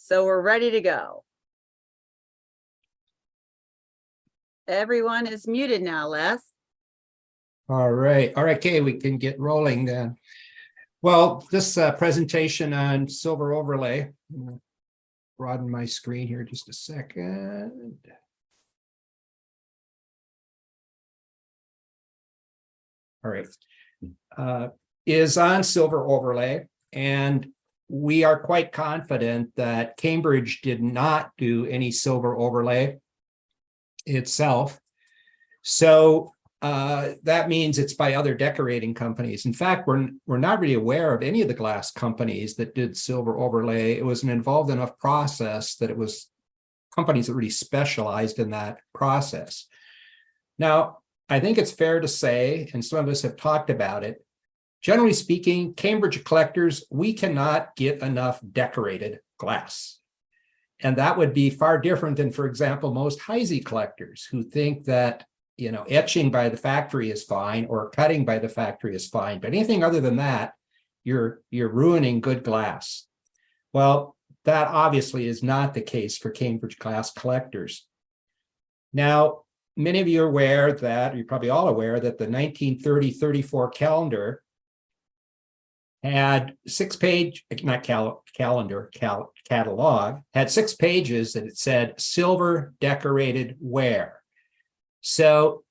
So we're ready to go. Everyone is muted now, Les. All right, okay, we can get rolling then. Well, this presentation on silver overlay, I'm gonna broaden my screen here just a second. All right, is on silver overlay, and we are quite confident that Cambridge did not do any silver overlay itself. So that means it's by other decorating companies. In fact, we're not really aware of any of the glass companies that did silver overlay. It was an involved enough process that it was companies that really specialized in that process. Now, I think it's fair to say, and some of us have talked about it, generally speaking, Cambridge collectors, we cannot get enough decorated glass. And that would be far different than, for example, most Heisey collectors who think that, you know, etching by the factory is fine or cutting by the factory is fine. But anything other than that, you're ruining good glass. Well, that obviously is not the case for Cambridge glass collectors. Now, many of you are aware that, you're probably all aware that the 1930-34 calendar had catalog, had 6 pages that it said silver decorated ware. So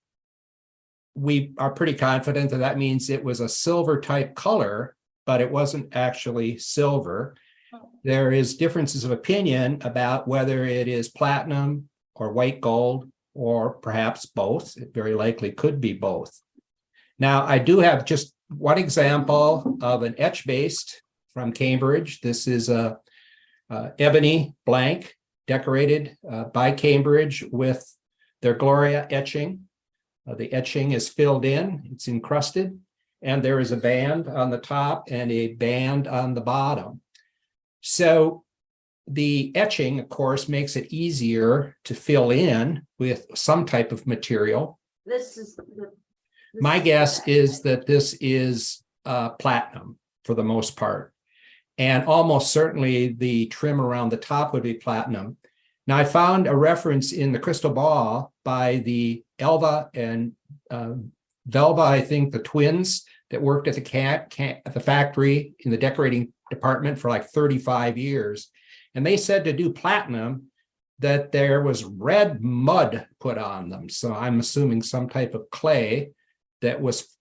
we are pretty confident that that means it was a silver type color, but it wasn't actually silver. There is differences of opinion about whether it is platinum or white gold, or perhaps both. It very likely could be both. Now, I do have just one example of an etch based from Cambridge. This is a ebony blank decorated by Cambridge with their Gloria etching. The etching is filled in, it's encrusted, and there is a band on the top and a band on the bottom. So the etching, of course, makes it easier to fill in with some type of material. My guess is that this is platinum for the most part. And almost certainly the trim around the top would be platinum. Now, I found a reference in the crystal ball by the Elva and Velva, I think the twins that worked at the factory in the decorating department for like 35 years. And they said to do platinum that there was red mud put on them. So I'm assuming some type of clay that was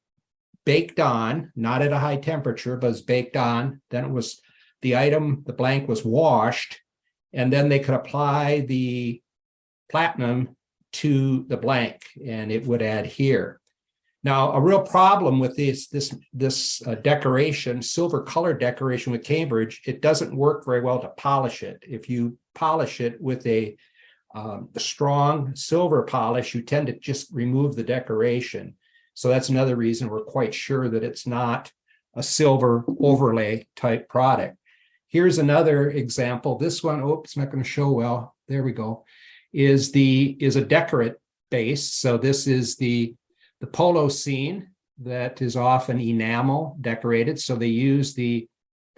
baked on, not at a high temperature, but was baked on. Then it was the item, the blank was washed, and then they could apply the platinum to the blank and it would adhere. Now, a real problem with this decoration, silver color decoration with Cambridge, it doesn't work very well to polish it. If you polish it with a strong silver polish, you tend to just remove the decoration. So that's another reason we're quite sure that it's not a silver overlay type product. Here's another example. This one, oh, it's not going to show well. There we go. Is a decorate base. So this is the polo scene that is often enamel decorated. So they use the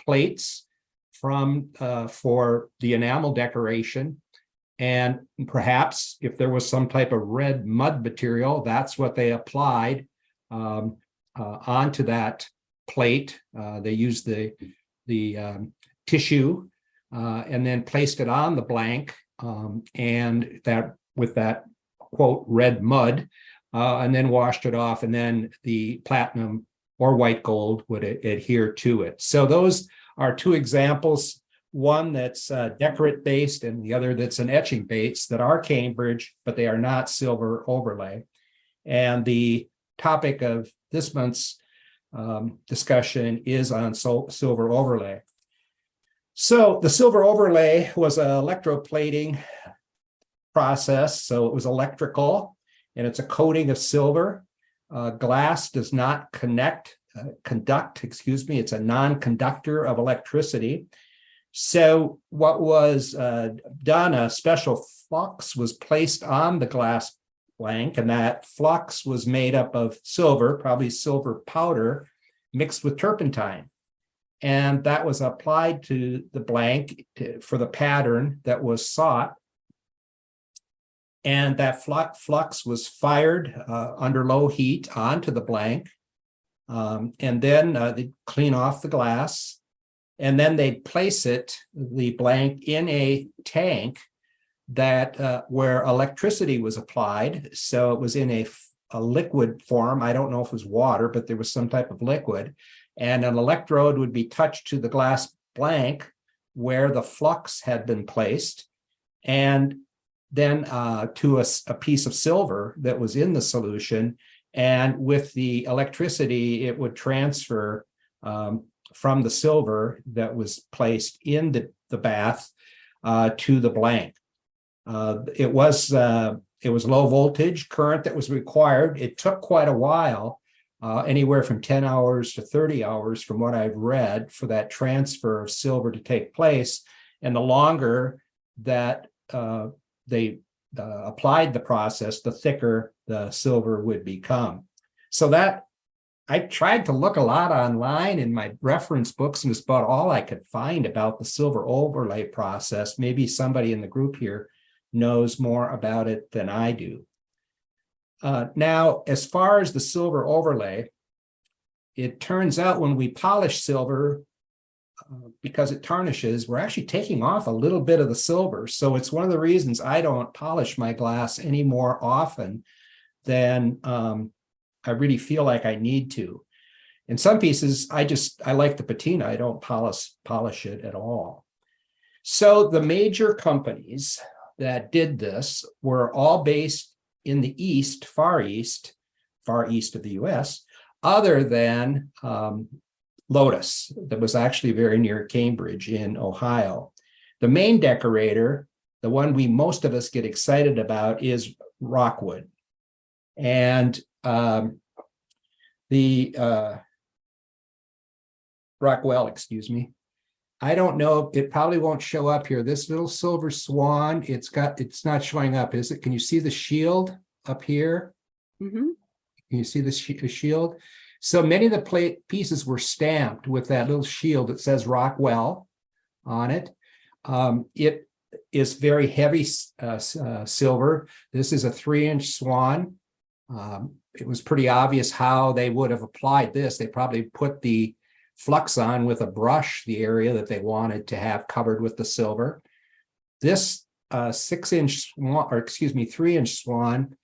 plates from for the enamel decoration. And perhaps if there was some type of red mud material, that's what they applied onto that plate. They used the tissue and then placed it on the blank, and that with that quote red mud, and then washed it off, and then the platinum or white gold would adhere to it. So those are 2 examples. One that's decorate based and the other that's an etching base that are Cambridge, but they are not silver overlay. And the topic of this month's discussion is on silver overlay. So the silver overlay was an electroplating process. So it was electrical and it's a coating of silver. Glass does not conduct, it's a non-conductor of electricity. So what was done, a special flux was placed on the glass blank, and that flux was made up of silver, probably silver powder, mixed with turpentine. And that was applied to the blank for the pattern that was sought. And that flux was fired under low heat onto the blank. And then they'd clean off the glass. And then they'd place the blank in a tank that where electricity was applied. So it was in a liquid form. I don't know if it was water, but there was some type of liquid. And an electrode would be touched to the glass blank where the flux had been placed, and then to a piece of silver that was in the solution. And with the electricity, it would transfer from the silver that was placed in the bath to the blank. It was low voltage current that was required. It took quite a while. Anywhere from 10 hours to 30 hours from what I've read for that transfer of silver to take place. And the longer that they applied the process, the thicker the silver would become. So that I tried to look a lot online in my reference books, and it's about all I could find about the silver overlay process. Maybe somebody in the group here knows more about it than I do. Now, as far as the silver overlay, it turns out when we polish silver, because it tarnishes, we're actually taking off a little bit of the silver. So it's one of the reasons I don't polish my glass any more often than I really feel like I need to. In some pieces, I like the patina. I don't polish it at all. So the major companies that did this were all based in the east, far east of the US, other than Lotus, that was actually very near Cambridge in Ohio. The main decorator, the one most of us get excited about, is Rockwood. And Rockwell, excuse me. I don't know, it probably won't show up here. This little silver swan, it's not showing up, is it? Can you see the shield up here? Mm-hmm. Can you see the shield? So many of the pieces were stamped with that little shield that says Rockwell on it. It is very heavy silver. This is a 3-inch swan. It was pretty obvious how they would have applied this. They probably put the flux on with a brush, the area that they wanted to have covered with the silver. This 3-inch swan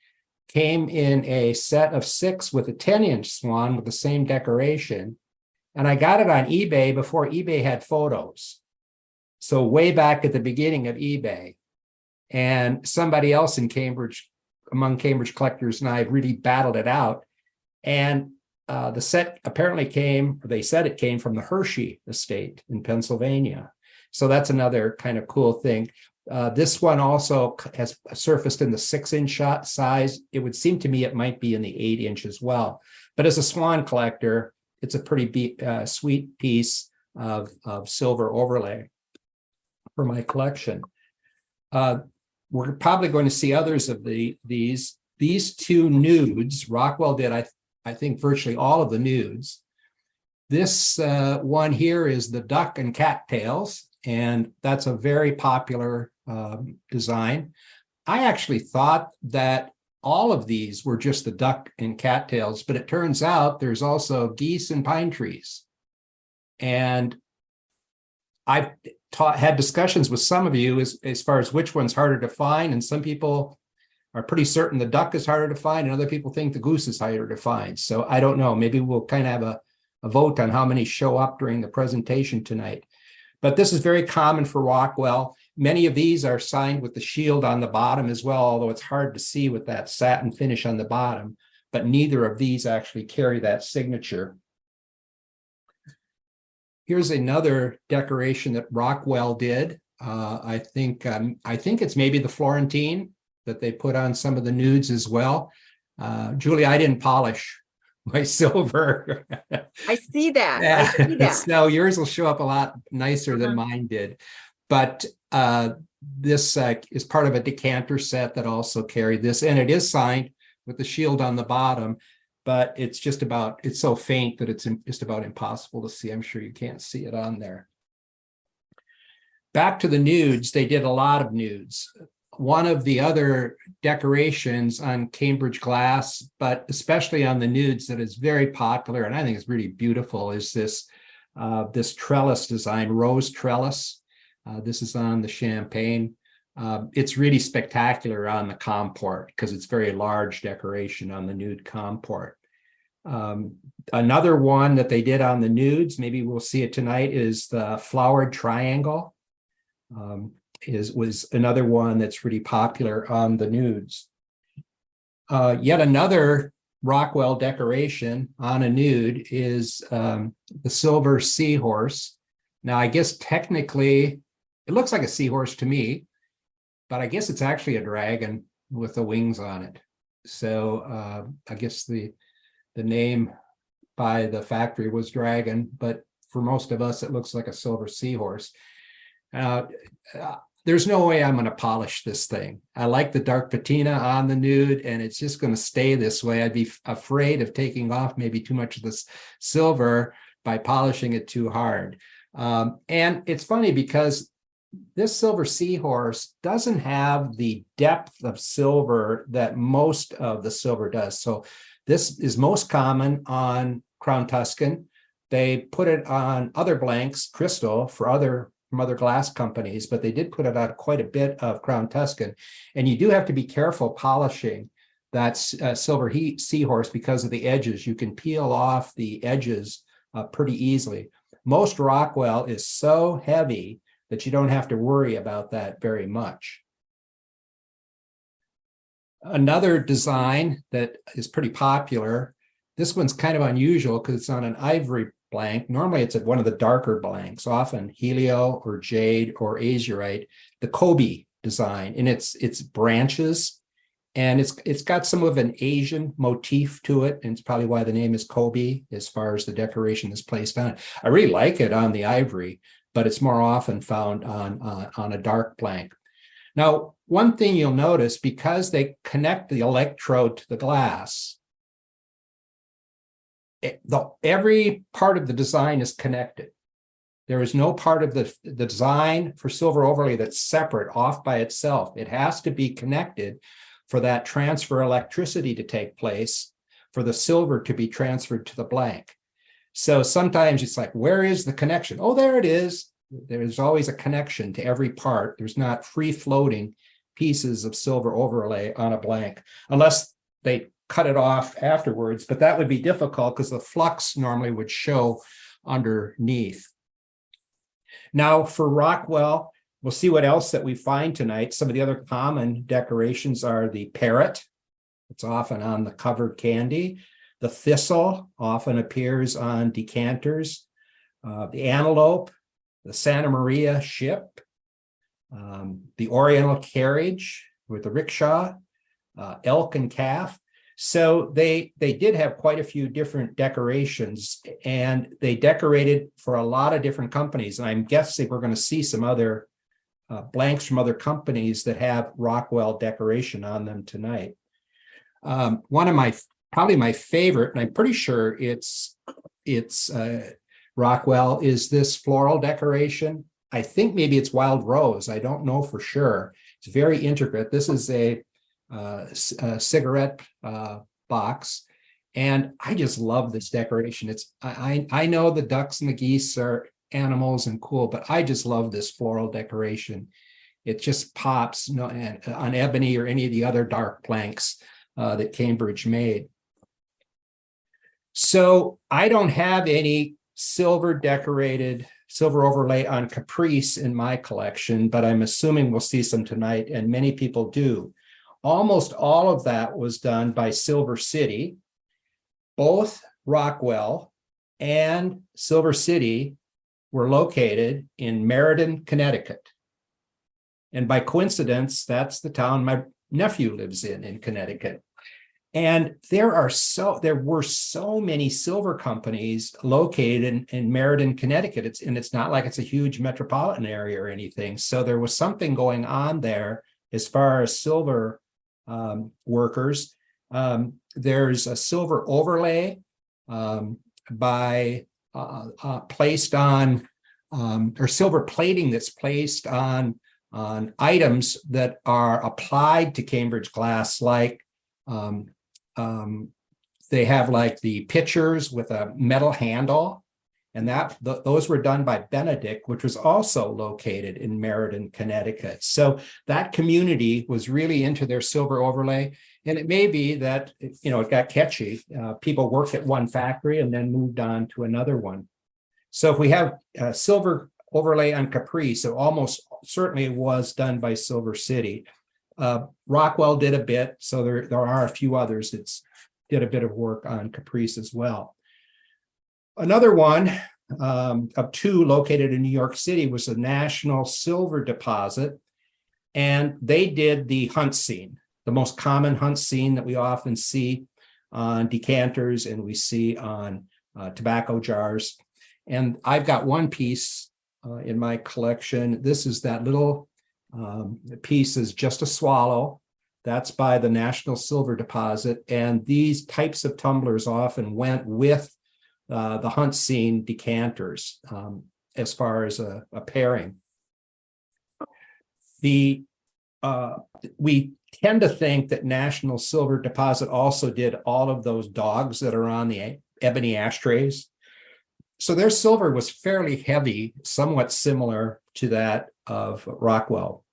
came in a set of 6 with a 10-inch swan with the same decoration. And I got it on eBay before eBay had photos. So way back at the beginning of eBay. And somebody else in Cambridge, among Cambridge collectors, and I really battled it out. And the set apparently they said it came from the Hershey estate in Pennsylvania. So that's another kind of cool thing. This one also has surfaced in the 6-inch size. It would seem to me it might be in the 8-inch as well. But as a swan collector, it's a pretty sweet piece of silver overlay for my collection. We're probably going to see others of these 2 nudes. Rockwell did, I think, virtually all of the nudes. This one here is the duck and cattails, and that's a very popular design. I actually thought that all of these were just the duck and cattails, but it turns out there's also geese and pine trees. And I've had discussions with some of you as far as which one's harder to find, and some people are pretty certain the duck is harder to find, and other people think the goose is harder to find. So I don't know, maybe we'll kind of have a vote on how many show up during the presentation tonight. But this is very common for Rockwell. Many of these are signed with the shield on the bottom as well, although it's hard to see with that satin finish on the bottom, but neither of these actually carry that signature. Here's another decoration that Rockwell did. I think it's maybe the Florentine that they put on some of the nudes as well. Julie, I didn't polish my silver. I see that. Yeah. I see that. So yours will show up a lot nicer than mine did. But this is part of a decanter set that also carried this, and it is signed with the shield on the bottom. but it's so faint that it's just about impossible to see. I'm sure you can't see it on there. Back to the nudes, they did a lot of nudes. One of the other decorations on Cambridge glass, but especially on the nudes, that is very popular and I think is really beautiful, is this trellis design, rose trellis. This is on the champagne. It's really spectacular on the comport because it's very large decoration on the nude comport. Another one that they did on the nudes, maybe we'll see it tonight, is the flowered triangle. Was another one that's really popular on the nudes. Yet another Rockwell decoration on a nude is the silver seahorse. Now, I guess technically it looks like a seahorse to me, but I guess it's actually a dragon with the wings on it. So I guess the name by the factory was dragon, but for most of us, it looks like a silver seahorse. There's no way I'm going to polish this thing. I like the dark patina on the nude, and it's just going to stay this way. I'd be afraid of taking off maybe too much of this silver by polishing it too hard. And it's funny because this silver seahorse doesn't have the depth of silver that most of the silver does. So this is most common on Crown Tuscan. They put it on other blanks, crystal, from other glass companies, but they did put it on quite a bit of Crown Tuscan. And you do have to be careful polishing that silver seahorse because of the edges. You can peel off the edges pretty easily. Most Rockwell is so heavy that you don't have to worry about that very much. Another design that is pretty popular, this one's kind of unusual because it's on an ivory blank. Normally it's at one of the darker blanks, often helio or jade or azurite, the Kobe design, and it's branches, and it's got some of an Asian motif to it, and it's probably why the name is Kobe as far as the decoration is placed on it. I really like it on the ivory, but it's more often found on a dark blank. Now, one thing you'll notice, because they connect the electrode to the glass, every part of the design is connected. There is no part of the design for silver overlay that's separate off by itself. It has to be connected for that transfer electricity to take place, for the silver to be transferred to the blank. So sometimes it's like, where is the connection? Oh, there it is. There's always a connection to every part. There's not free floating pieces of silver overlay on a blank, unless they cut it off afterwards, but that would be difficult because the flux normally would show underneath. Now for Rockwell, we'll see what else that we find tonight. Some of the other common decorations are the parrot. It's often on the covered candy. The thistle often appears on decanters. The antelope, the Santa Maria ship, the Oriental carriage with the rickshaw, elk and calf. So they did have quite a few different decorations, and they decorated for a lot of different companies. And I'm guessing we're going to see some other blanks from other companies that have Rockwell decoration on them tonight. One of probably my favorite, and I'm pretty sure it's Rockwell, is this floral decoration. I think maybe it's wild rose. I don't know for sure. It's very intricate. This is a cigarette box, and I just love this decoration. I know the ducks and the geese are animals and cool, but I just love this floral decoration. It just pops on ebony or any of the other dark blanks that Cambridge made. So I don't have any silver overlay on Caprice in my collection, but I'm assuming we'll see some tonight, and many people do. Almost all of that was done by Silver City. Both Rockwell and Silver City were located in Meriden, Connecticut. And by coincidence, that's the town my nephew lives in Connecticut. And there were so many silver companies located in Meriden, Connecticut. It's not like it's a huge metropolitan area or anything. So there was something going on there as far as silver workers. there's a silver overlay placed on or silver plating that's placed on items that are applied to Cambridge glass, like they have like the pitchers with a metal handle, and those were done by Benedict, which was also located in Meriden, Connecticut. So that community was really into their silver overlay, and it may be that it got catchy. People worked at one factory and then moved on to another one. So if we have silver overlay on Capri, so almost certainly was done by Silver City. Rockwell did a bit, so there are a few others that did a bit of work on Caprice as well. Another one of two located in New York City was the National Silver Deposit, and they did the hunt scene, the most common hunt scene that we often see on decanters and we see on tobacco jars. And I've got one piece in my collection. This is that little piece is just a swallow. That's by the National Silver Deposit. And these types of tumblers often went with the hunt scene decanters as far as a pairing. We tend to think that National Silver Deposit also did all of those dogs that are on the ebony ashtrays. So their silver was fairly heavy, somewhat similar to that of Rockwell.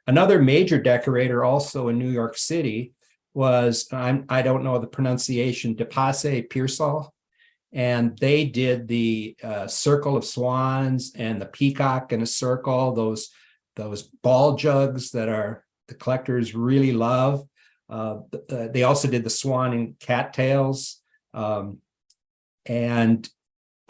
Another major decorator also in New York City was, I don't know the pronunciation, Depasse Pearsall, and they did the circle of swans and the peacock in a circle, those ball jugs that the collectors really love. They also did the swan and cattails, and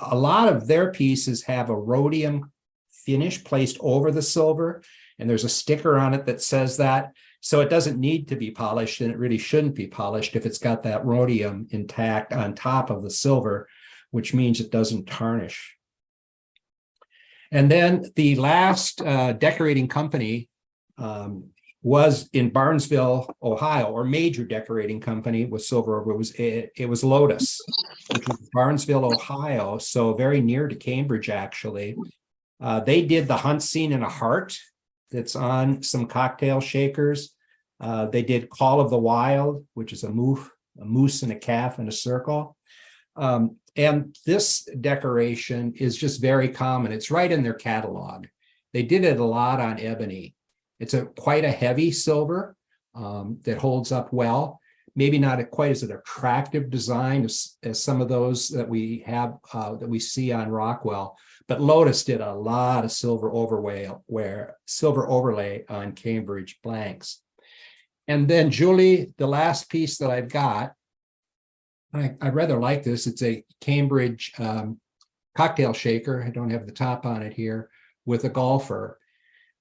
a lot of their pieces have a rhodium finish placed over the silver, and there's a sticker on it that says that. So it doesn't need to be polished, and it really shouldn't be polished if it's got that rhodium intact on top of the silver, which means it doesn't tarnish. And then the last decorating company was in Barnesville, Ohio, or major decorating company with silver. It was Lotus, which was Barnesville, Ohio, so very near to Cambridge, actually. They did the hunt scene in a heart that's on some cocktail shakers. They did Call of the Wild, which is a moose and a calf in a circle. And this decoration is just very common. It's right in their catalog. They did it a lot on ebony. It's quite a heavy silver that holds up well. Maybe not quite as an attractive design as some of those that we have that we see on Rockwell. But Lotus did a lot of silver overlay on Cambridge blanks. And then Julie, the last piece that I've got, I rather like this. It's a Cambridge cocktail shaker. I don't have the top on it here, with a golfer.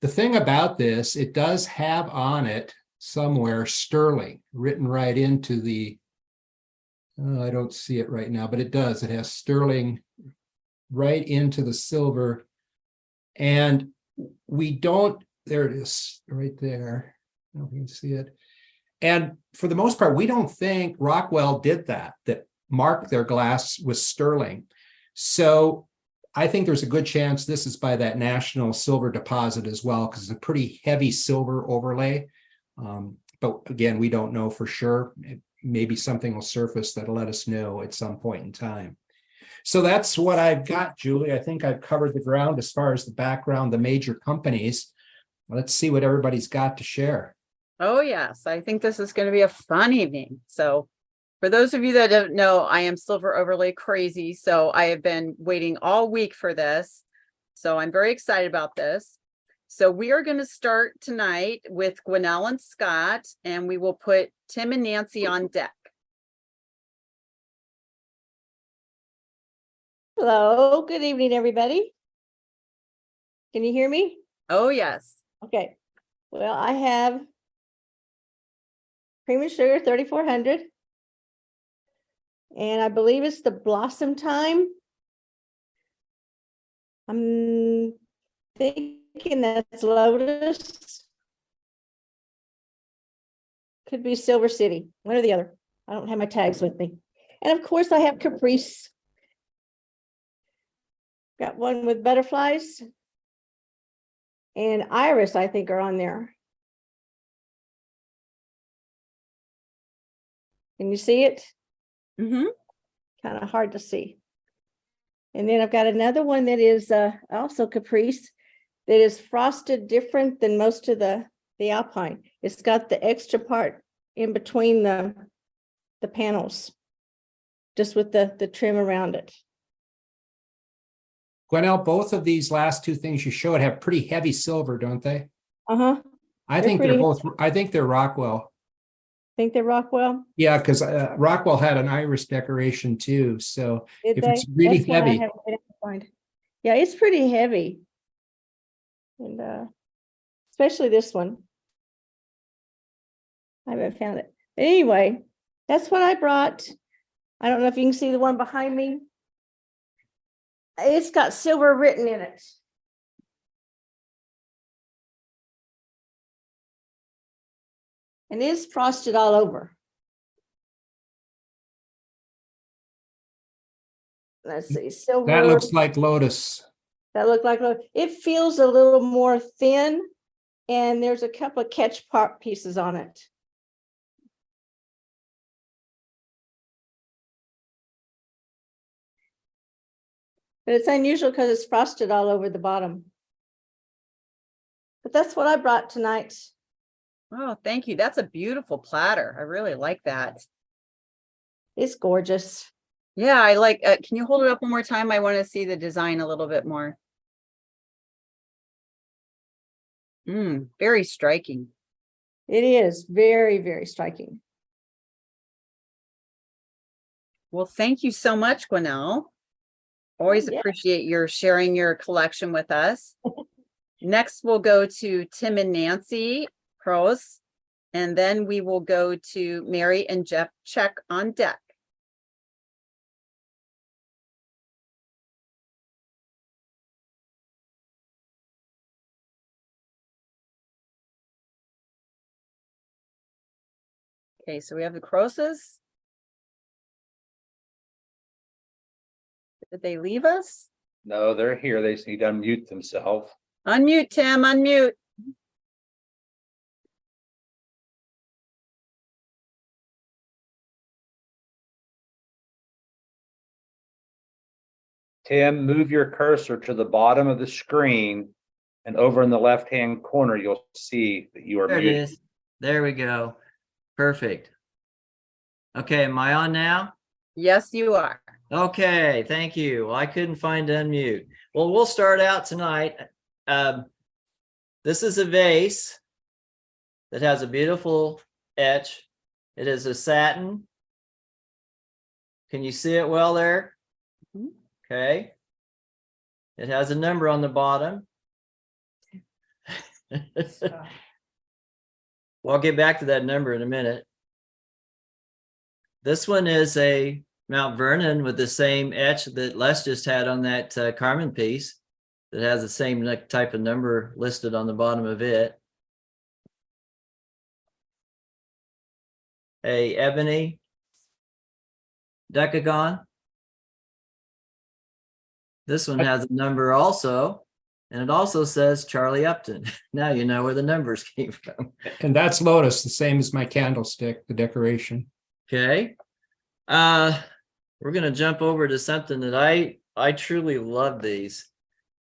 The thing about this, it does have on it somewhere sterling written right into the, I don't see it right now, but it does. It has sterling right into the silver. And we don't, there it is right there. I don't know if you can see it. And for the most part, we don't think Rockwell did that marked their glass with sterling. So I think there's a good chance this is by that National Silver Deposit as well, because it's a pretty heavy silver overlay. But again, we don't know for sure. Maybe something will surface that'll let us know at some point in time. So that's what I've got, Julie. I think I've covered the ground as far as the background, the major companies. Let's see what everybody's got to share. Oh, yes. I think this is going to be a fun evening. So for those of you that don't know, I am silver overlay crazy. So I have been waiting all week for this. So I'm very excited about this. So we are going to start tonight with Gwinnell and Scott, and we will put Tim and Nancy on deck. Hello, good evening, everybody. Can you hear me? Oh, yes. Okay. Well, I have cream and sugar 3400. And I believe it's the blossom time. I'm thinking that's Lotus. Could be Silver City, one or the other. I don't have my tags with me. And of course I have Caprice. Got one with butterflies. And Iris, I think, are on there. Can you see it? Mm-hmm. Kind of hard to see. And then I've got another one that is also Caprice that is frosted different than most of the Alpine. It's got the extra part in between the panels, just with the trim around it. Gwenelle, both of these last two things you showed have pretty heavy silver, don't they? Uh-huh. I They're think they're pretty- both, I think they're Rockwell. Think they rock well? Yeah, because Rockwell had an iris decoration too. So Did if they? it's really That's one I heavy, haven't been able to find. Yeah, it's pretty heavy. And especially this one. I haven't found it. But anyway, that's what I brought. I don't know if you can see the one behind me. It's got silver written in it. And it's frosted all over. Let's see, silver. that looks like Lotus. That look like, it feels a little more thin, and there's a couple of catch part pieces on it. But it's unusual because it's frosted all over the bottom. But that's what I brought tonight. Oh, thank you. That's a beautiful platter. I really like that. It's gorgeous. Yeah, I like, can you hold it up one more time? I want to see the design a little bit more. Very striking. It is very, very striking. Well, thank you so much, Gwenelle. Always yeah. appreciate your sharing your collection with us. Next, we'll go to Tim and Nancy Pros, and then we will go to Mary and Jeff Check on deck. Okay, so we have the Crosses. Did they leave us? No, they're here. They just need to unmute themselves. Unmute, Tim, unmute. Tim, move your cursor to the bottom of the screen, and over in the left-hand corner, you'll see that you are There it muted. is. There we go. Perfect. Okay, am I on now? Yes, you are. Okay, thank you. Well, I couldn't find unmute. Well, we'll start out tonight. This is a vase that has a beautiful etch. It is a satin. Can you see it well there? Mhm. Okay. It has a number on the bottom. Well, I'll get back to that number in a minute. This one is a Mount Vernon with the same etch that Les just had on that Carmen piece that has the same type of number listed on the bottom of it. A ebony decagon. This one has a number also, and it also says Charlie Upton. Now you know where the numbers came from. And that's Lotus, the same as my candlestick, the decoration. Okay. We're gonna jump over to something that I truly love these.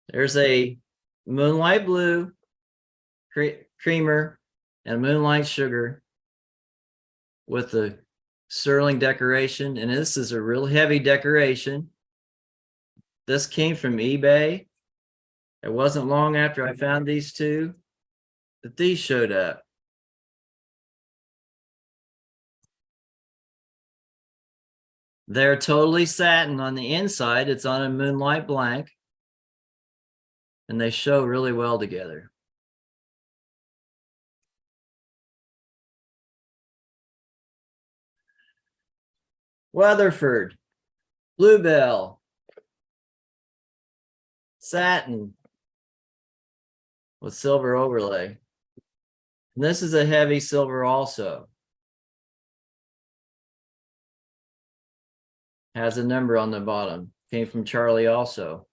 There's a moonlight blue creamer and moonlight sugar with the sterling decoration, and this is a real heavy decoration. This came from eBay. It wasn't long after I found these two that these showed up. They're totally satin on the inside. It's on a moonlight blank. And they show really well together. Weatherford, Bluebell, satin with silver overlay. And this is a heavy silver also. Has a number on the bottom. Came from Charlie also.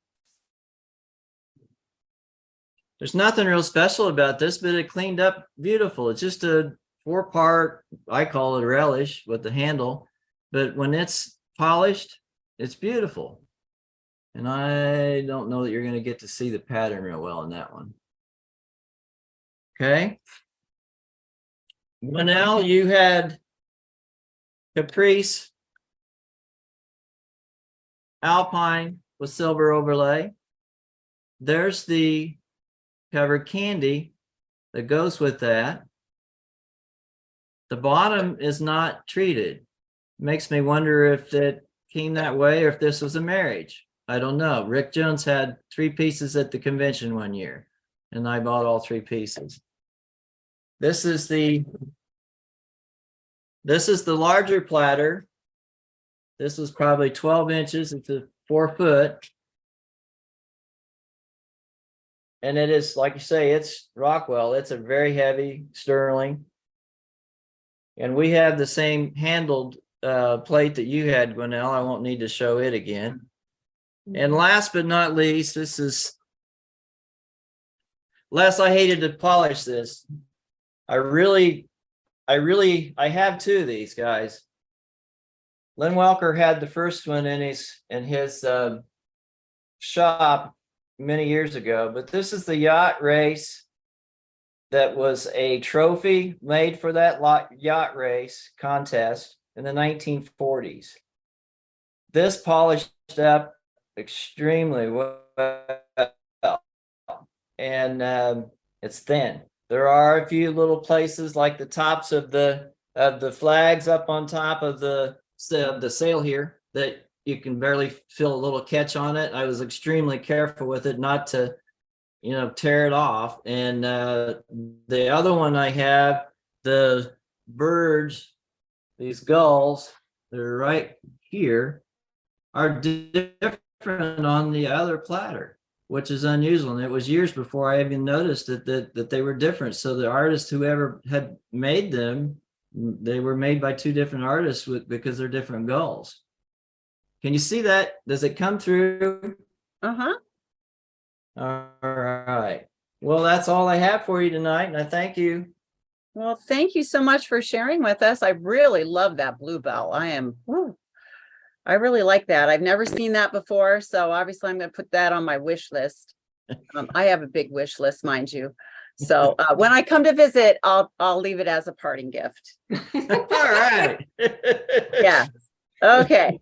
There's nothing real special about this, but it cleaned up beautiful. It's just a 4-part, I call it a relish with the handle, but when it's polished, it's beautiful. And I don't know that you're going to get to see the pattern real well in that one. Okay. Linnell, you had Caprice Alpine with silver overlay. There's the covered candy that goes with that. The bottom is not treated. Makes me wonder if it came that way or if this was a marriage. I don't know. Rick Jones had 3 pieces at the convention one year, and I bought all 3 pieces. This is the larger platter. This was probably 12 inches. It's a 4 foot. And it is, like you say, it's Rockwell. It's a very heavy sterling. And we have the same handled plate that you had, Gwinnell. I won't need to show it again. And last but not least, this is, Les, I hated to polish this. I have 2 of these guys. Lynn Welker had the first one in his shop many years ago, but this is the yacht race that was a trophy made for that yacht race contest in the 1940s. This polished up extremely well, and it's thin. There are a few little places like the tops of the flags up on top of the sail here that you can barely feel a little catch on it. I was extremely careful with it not to, tear it off. And the other one I have, the birds, these gulls, they're right here, are different on the other platter, which is unusual. And it was years before I even noticed that they were different. So the artist, whoever had made them, they were made by 2 different artists because they're different gulls. Can you see that? Does it come through? Uh-huh. All right. Well, that's all I have for you tonight, and I thank you. Well, thank you so much for sharing with us. I really love that bluebell. I really like that. I've never seen that before, so obviously I'm going to put that on my wish list. I have a big wish list, mind you. So when I come to visit, I'll leave it as a parting gift. All right. Yeah. Okay.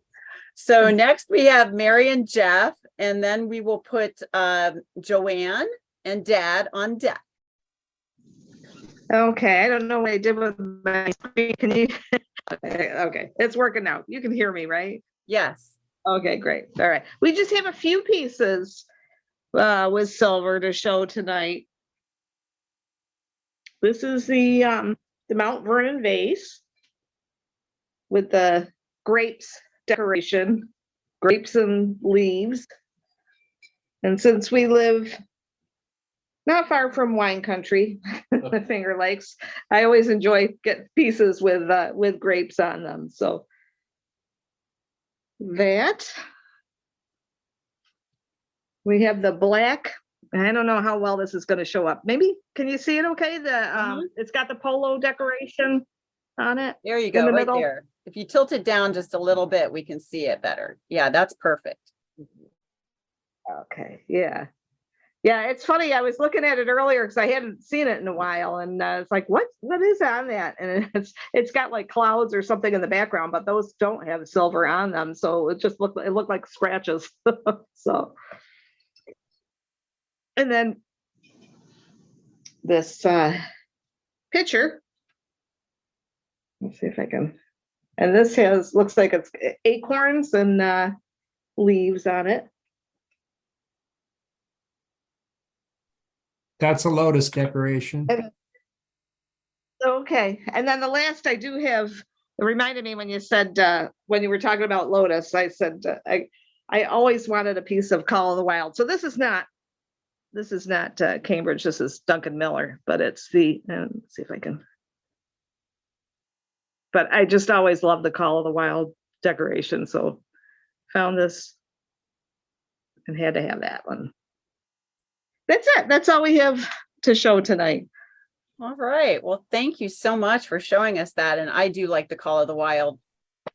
So next we have Mary and Jeff, and then we will put Joanne and Dad on deck. Okay, I don't know what I did with my screen. Can you? Okay, it's working now. You can hear me, right? Yes. Okay, great. All right. We just have a few pieces with silver to show tonight. This is the Mount Vernon vase with the grapes decoration, grapes and leaves. And since we live not far from wine country, the Finger Lakes, I always enjoy getting pieces with grapes on them. So that we have the black. I don't know how well this is going to show up. Maybe, can you see it okay? It's got the polo decoration on it. There you In go, the right middle. there. If you tilt it down just a little bit, we can see it better. Yeah, that's perfect. Okay, yeah. Yeah, it's funny. I was looking at it earlier because I hadn't seen it in a while, and it's like, what is on that? And it's got like clouds or something in the background, but those don't have silver on them, so it looked like scratches. So, and then this picture. Let's see if I can. And this looks like it's acorns and leaves on it. That's a lotus decoration. Okay, and then the last I do have, it reminded me when you said, when you were talking about lotus, I said, I always wanted a piece of Call of the Wild. So this is not Cambridge, this is Duncan Miller, but it's let's see if I can. But I just always love the Call of the Wild decoration. So found this and had to have that one. That's it. That's all we have to show tonight. All right. Well, thank you so much for showing us that. And I do like the Call of the Wild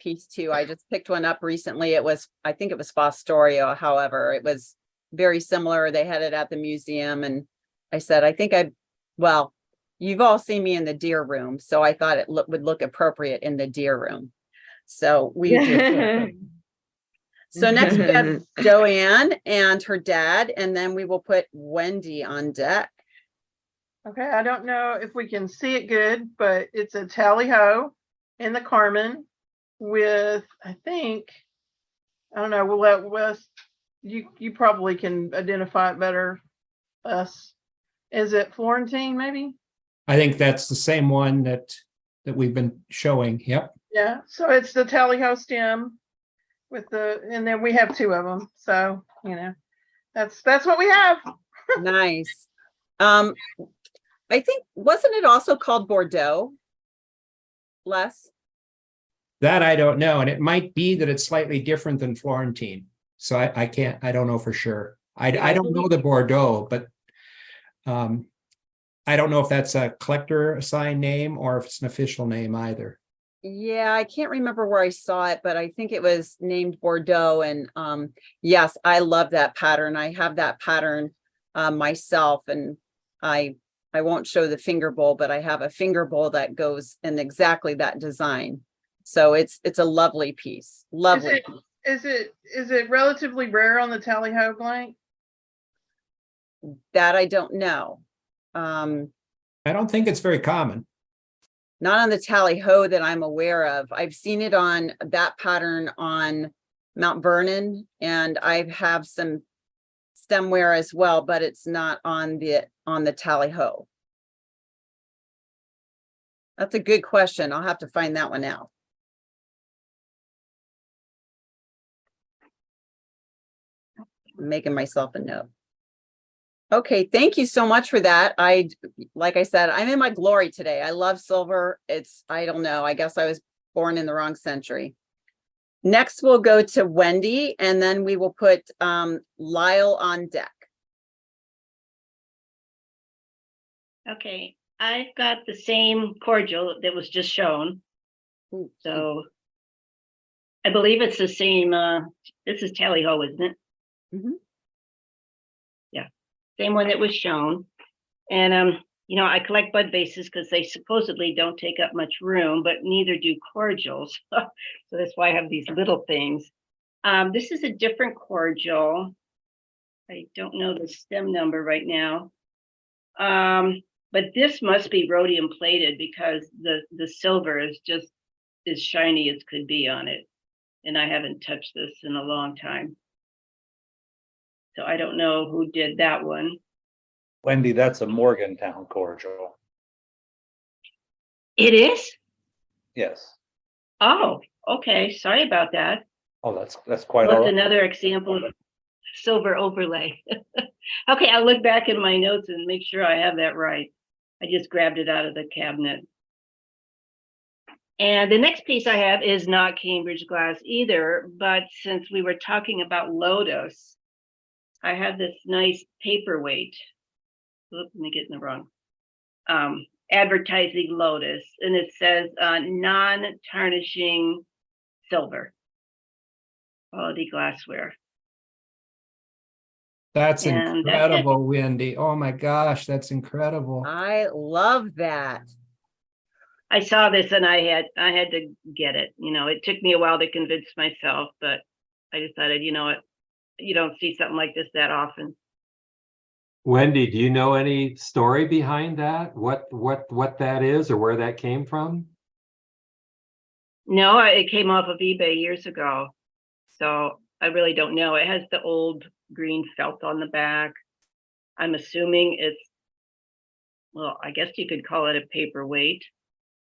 piece too. I just picked one up recently. I think it was Fostoria. However, it was very similar. They had it at the museum, and I said, well, you've all seen me in the deer room, so I thought it would look appropriate in the deer room. So we do. So next we have Joanne and her dad, and then we will put Wendy on deck. Okay, I don't know if we can see it good, but it's a tally ho in the Carmen with, I think, I don't know, we'll let Wes, you probably can identify it better. Us. Is it Florentine, maybe? I think that's the same one that we've been showing. Yep. Yeah, so it's the tally ho stem with and then we have two of them. So, that's what we have. Nice. I think, wasn't it also called Bordeaux? Les? That I don't know. And it might be that it's slightly different than Florentine. So I don't know for sure. I don't know the Bordeaux, but I don't know if that's a collector assigned name or if it's an official name either. Yeah, I can't remember where I saw it, but I think it was named Bordeaux. And yes, I love that pattern. I have that pattern myself, and I won't show the finger bowl, but I have a finger bowl that goes in exactly that design. So it's a lovely piece. Lovely. Is it relatively rare on the tally ho blank? That I don't know. I don't think it's very common. Not on the tally ho that I'm aware of. I've seen it on that pattern on Mount Vernon, and I have some stemware as well, but it's not on the tally ho. That's a good question. I'll have to find that one out. I'm making myself a note. Okay, thank you so much for that. Like I said, I'm in my glory today. I love silver. I don't know, I guess I was born in the wrong century. Next, we'll go to Wendy, and then we will put Lyle on deck. Okay, I've got the same cordial that was just shown. Ooh, So I believe it's the same, this is tally ho, isn't it? Mhm. Yeah, same one that was shown. And, I collect bud vases because they supposedly don't take up much room, but neither do cordials. So that's why I have these little things. This is a different cordial. I don't know the stem number right now. But this must be rhodium plated because the silver is just as shiny as could be on it. And I haven't touched this in a long time. So I don't know who did that one. Wendy, that's a Morgantown cordial. It is? Yes. Oh, okay. Sorry about that. Oh, that's quite all That's right. another example of silver overlay. Okay, I'll look back in my notes and make sure I have that right. I just grabbed it out of the cabinet. And the next piece I have is not Cambridge glass either, but since we were talking about lotus, I have this nice paperweight. Oops, let me get in the wrong. Advertising lotus, and it says non-tarnishing silver, quality glassware. That's And that's it. incredible, Wendy. Oh my gosh, that's incredible. I love that. I saw this and I had to get it. It took me a while to convince myself, but I decided, you know what, you don't see something like this that often. Wendy, do you know any story behind that? What that is or where that came from? No, it came off of eBay years ago. So I really don't know. It has the old green felt on the back. I'm assuming well, I guess you could call it a paperweight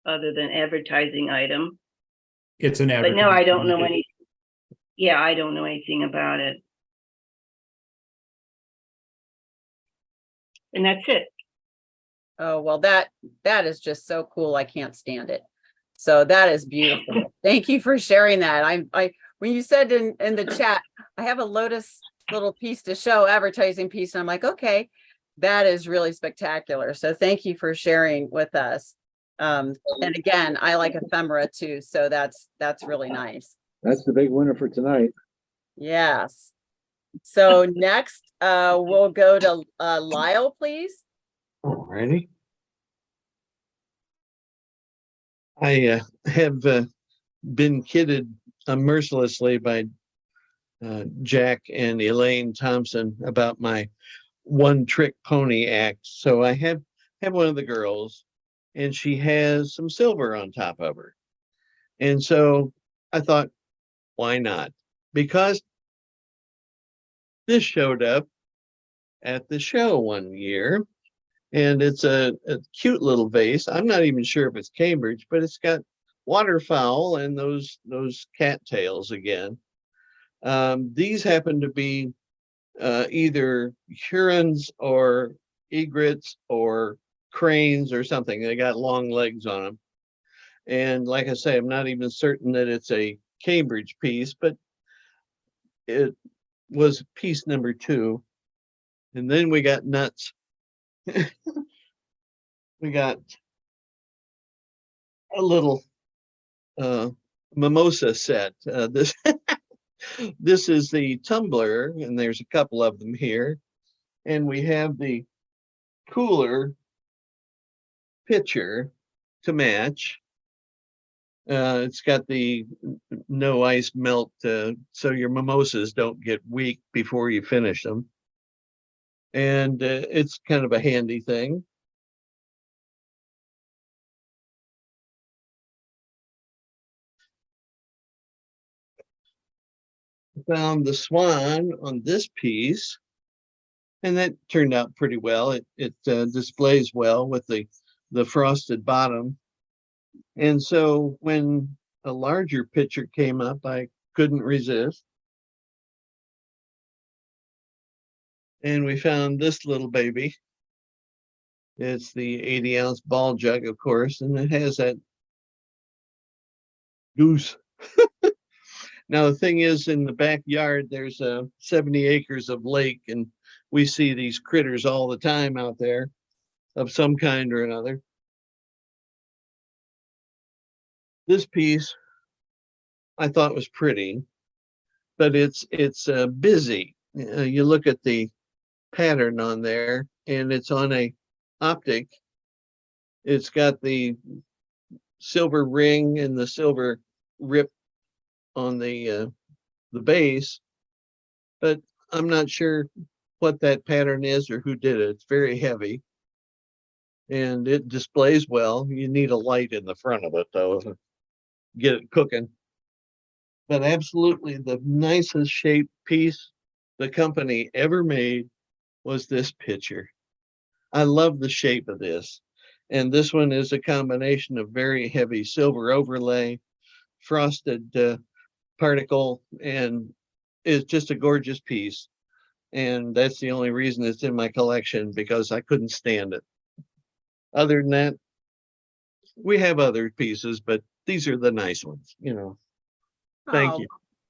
other than advertising item. It's an But no, I don't know advertising. I don't know anything about it. And that's it. Oh, well, that is just so cool. I can't stand it. So that is beautiful. Thank you for sharing that. when you said in the chat, I have a Lotus little piece to show, advertising piece, and I'm like, okay, that is really spectacular. So thank you for sharing with us. And again, I like ephemera too, so that's really nice. That's the big winner for tonight. Yes. So next, we'll go to Lyle, please. Alrighty. I have been kidded mercilessly by Jack and Elaine Thompson about my one trick pony act. So I have one of the girls, and she has some silver on top of her. And so I thought, why not? Because this showed up at the show one year, and it's a cute little vase. I'm not even sure if it's Cambridge, but it's got waterfowl and those cattails again. These happen to be either Hurons or egrets or cranes or something. They got long legs on them. And like I say, I'm not even certain that it's a Cambridge piece, but it was piece number 2. And then we got nuts. We got a little mimosa set. This this is the tumbler, and there's a couple of them here. And we have the cooler pitcher to match. It's got the no ice melt, so your mimosas don't get weak before you finish them. And it's kind of a handy thing. Found the swan on this piece, and that turned out pretty well. It displays well with the frosted bottom. And so when a larger picture came up, I couldn't resist. And we found this little baby. It's the 80-ounce ball jug, of course, and it has that goose. Now, the thing is, in the backyard, there's 70 acres of lake, and we see these critters all the time out there of some kind or another. This piece I thought was pretty, but it's busy. You look at the pattern on there, and it's on a optic. It's got the silver ring and the silver rip on the base, but I'm not sure what that pattern is or who did it. It's very heavy, and it displays well. You need a light in the front of it though to get it cooking. But absolutely the nicest shaped piece the company ever made was this pitcher. I love the shape of this. And this one is a combination of very heavy silver overlay, frosted particle, and it's just a gorgeous piece. And that's the only reason it's in my collection, because I couldn't stand it. Other than that, we have other pieces, but these are the nice ones, you know. Thank Oh, you.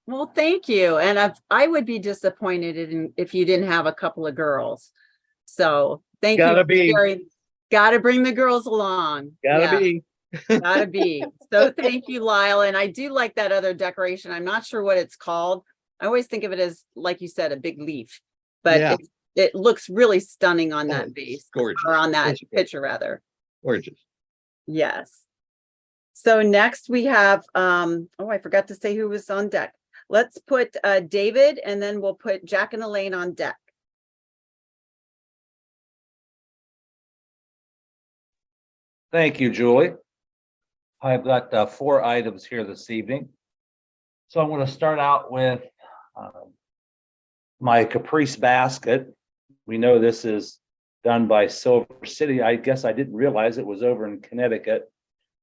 well, thank you. And I would be disappointed if you didn't have a couple of girls. So thank Gotta you. be. Gotta bring the girls along. Gotta Yeah, be. gotta be. So thank you, Lyle. And I do like that other decoration. I'm not sure what it's called. I always think of it as, like you said, a big leaf, but Yeah. it looks really stunning on Oh, that it's base, gorgeous. or on that It's picture rather. gorgeous. Yes. So next we have, oh, I forgot to say who was on deck. Let's put David, and then we'll put Jack and Elaine on deck. Thank you, Julie. I've got 4 items here this evening. So I'm going to start out with my Caprice basket. We know this is done by Silver City. I guess I didn't realize it was over in Connecticut.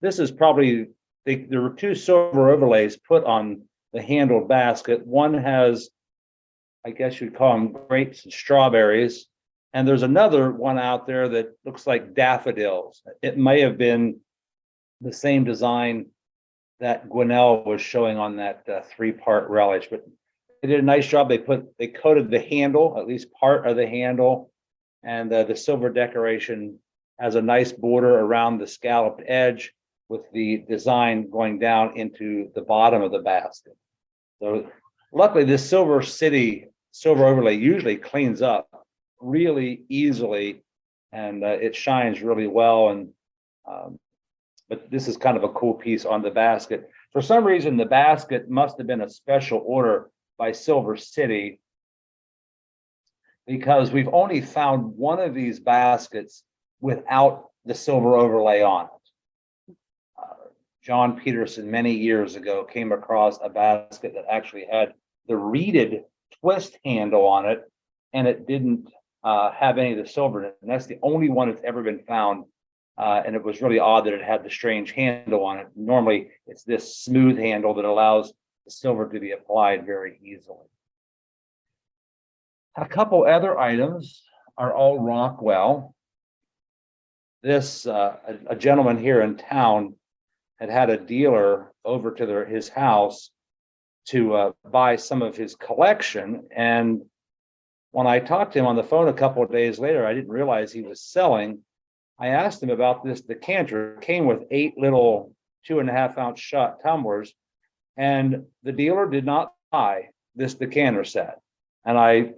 This is probably, there were 2 silver overlays put on the handled basket. One has, I guess you'd call them grapes and strawberries. And there's another one out there that looks like daffodils. It may have been the same design that Gwinnell was showing on that three-part relish, but they did a nice job. They coated the handle, at least part of the handle, and the silver decoration has a nice border around the scalloped edge with the design going down into the bottom of the basket. So luckily, this Silver City silver overlay usually cleans up really easily, and it shines really well. And but this is kind of a cool piece on the basket. For some reason, the basket must have been a special order by Silver City, because we've only found one of these baskets without the silver overlay on it. John Peterson many years ago came across a basket that actually had the reeded twist handle on it, and it didn't have any of the silver in it. And that's the only one that's ever been found. And it was really odd that it had the strange handle on it. Normally, it's this smooth handle that allows the silver to be applied very easily. A couple other items are all Rockwell. This, a gentleman here in town had a dealer over to his house to buy some of his collection. And when I talked to him on the phone a couple of days later, I didn't realize he was selling. I asked him about this decanter. It came with 8 little 2.5-ounce shot tumblers, and the dealer did not buy this decanter set. And I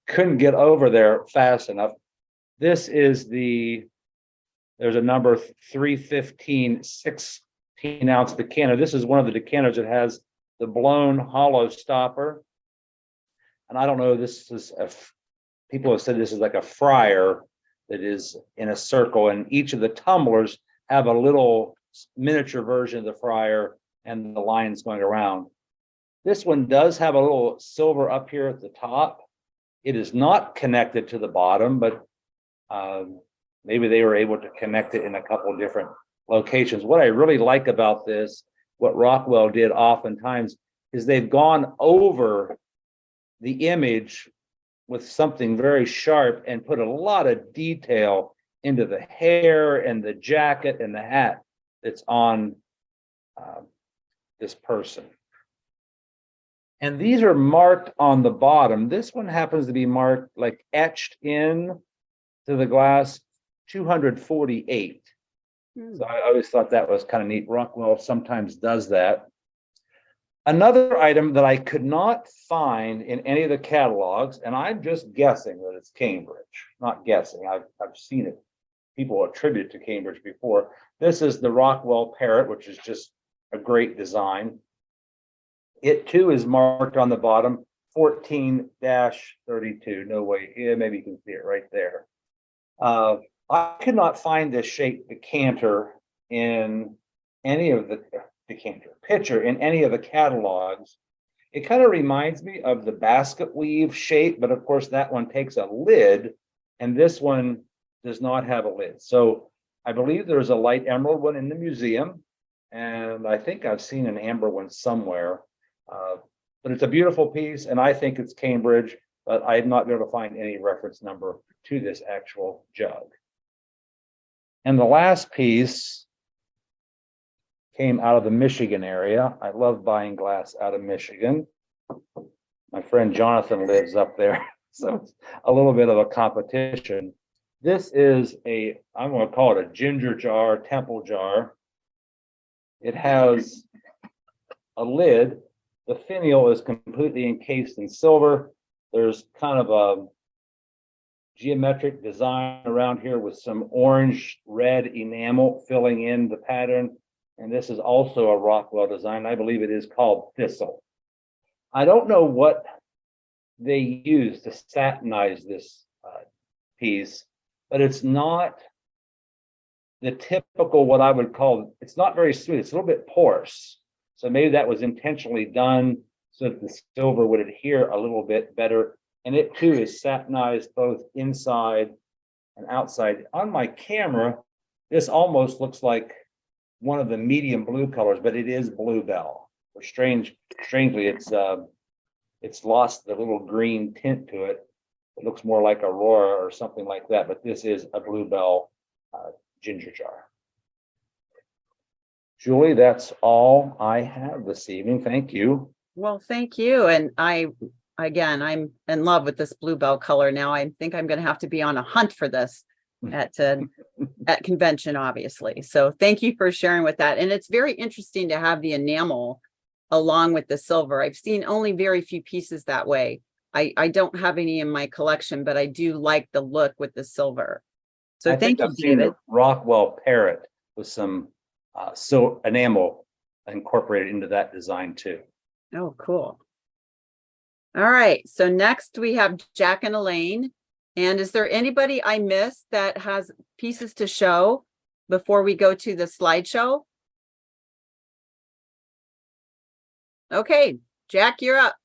couldn't get over there fast enough. This is there's a number 315 16-ounce decanter. This is one of the decanters that has the blown hollow stopper. And I don't know, this is people have said this is like a fryer that is in a circle, and each of the tumblers have a little miniature version of the fryer and the lines going around. This one does have a little silver up here at the top. It is not connected to the bottom, but maybe they were able to connect it in a couple of different locations. What I really like about this, what Rockwell did oftentimes, is they've gone over the image with something very sharp and put a lot of detail into the hair and the jacket and the hat that's on this person. And these are marked on the bottom. This one happens to be marked, like etched in to the glass, 248. So I always thought that was kind of neat. Rockwell sometimes does that. Another item that I could not find in any of the catalogs, and I'm just guessing that it's Cambridge, not guessing, I've seen it, people attribute to Cambridge before. This is the Rockwell parrot, which is just a great design. It too is marked on the bottom, 14-32. No way, yeah, maybe you can see it right there. I could not find this shaped decanter in any of the picture in any of the catalogs. It kind of reminds me of the basket weave shape, but of course that one takes a lid, and this one does not have a lid. So I believe there's a light emerald one in the museum, and I think I've seen an amber one somewhere. But it's a beautiful piece, and I think it's Cambridge, but I have not been able to find any reference number to this actual jug. And the last piece came out of the Michigan area. I love buying glass out of Michigan. My friend Jonathan lives up there, so it's a little bit of a competition. This is I'm going to call it a ginger jar, temple jar. It has a lid. The finial is completely encased in silver. There's kind of a geometric design around here with some orange red enamel filling in the pattern. And this is also a Rockwell design. I believe it is called Thistle. I don't know what they use to satinize this piece, but it's not the typical, what I would call, it's not very smooth. It's a little bit porous. So maybe that was intentionally done so that the silver would adhere a little bit better. And it too is satinized both inside and outside. On my camera, this almost looks like one of the medium blue colors, but it is bluebell. Or strangely, it's lost the little green tint to it. It looks more like Aurora or something like that, but this is a bluebell ginger jar. Julie, that's all I have this evening. Thank you. Well, thank you. And again, I'm in love with this bluebell color now. I think I'm going to have to be on a hunt for this at convention, obviously. So thank you for sharing with that. And it's very interesting to have the enamel along with the silver. I've seen only very few pieces that way. I don't have any in my collection, but I do like the look with the silver. So I thank think you, I've seen David. a Rockwell parrot with some so enamel incorporated into that design too. Oh, cool. All right, so next we have Jack and Elaine. And is there anybody I missed that has pieces to show before we go to the slideshow? Okay, Jack, you're up.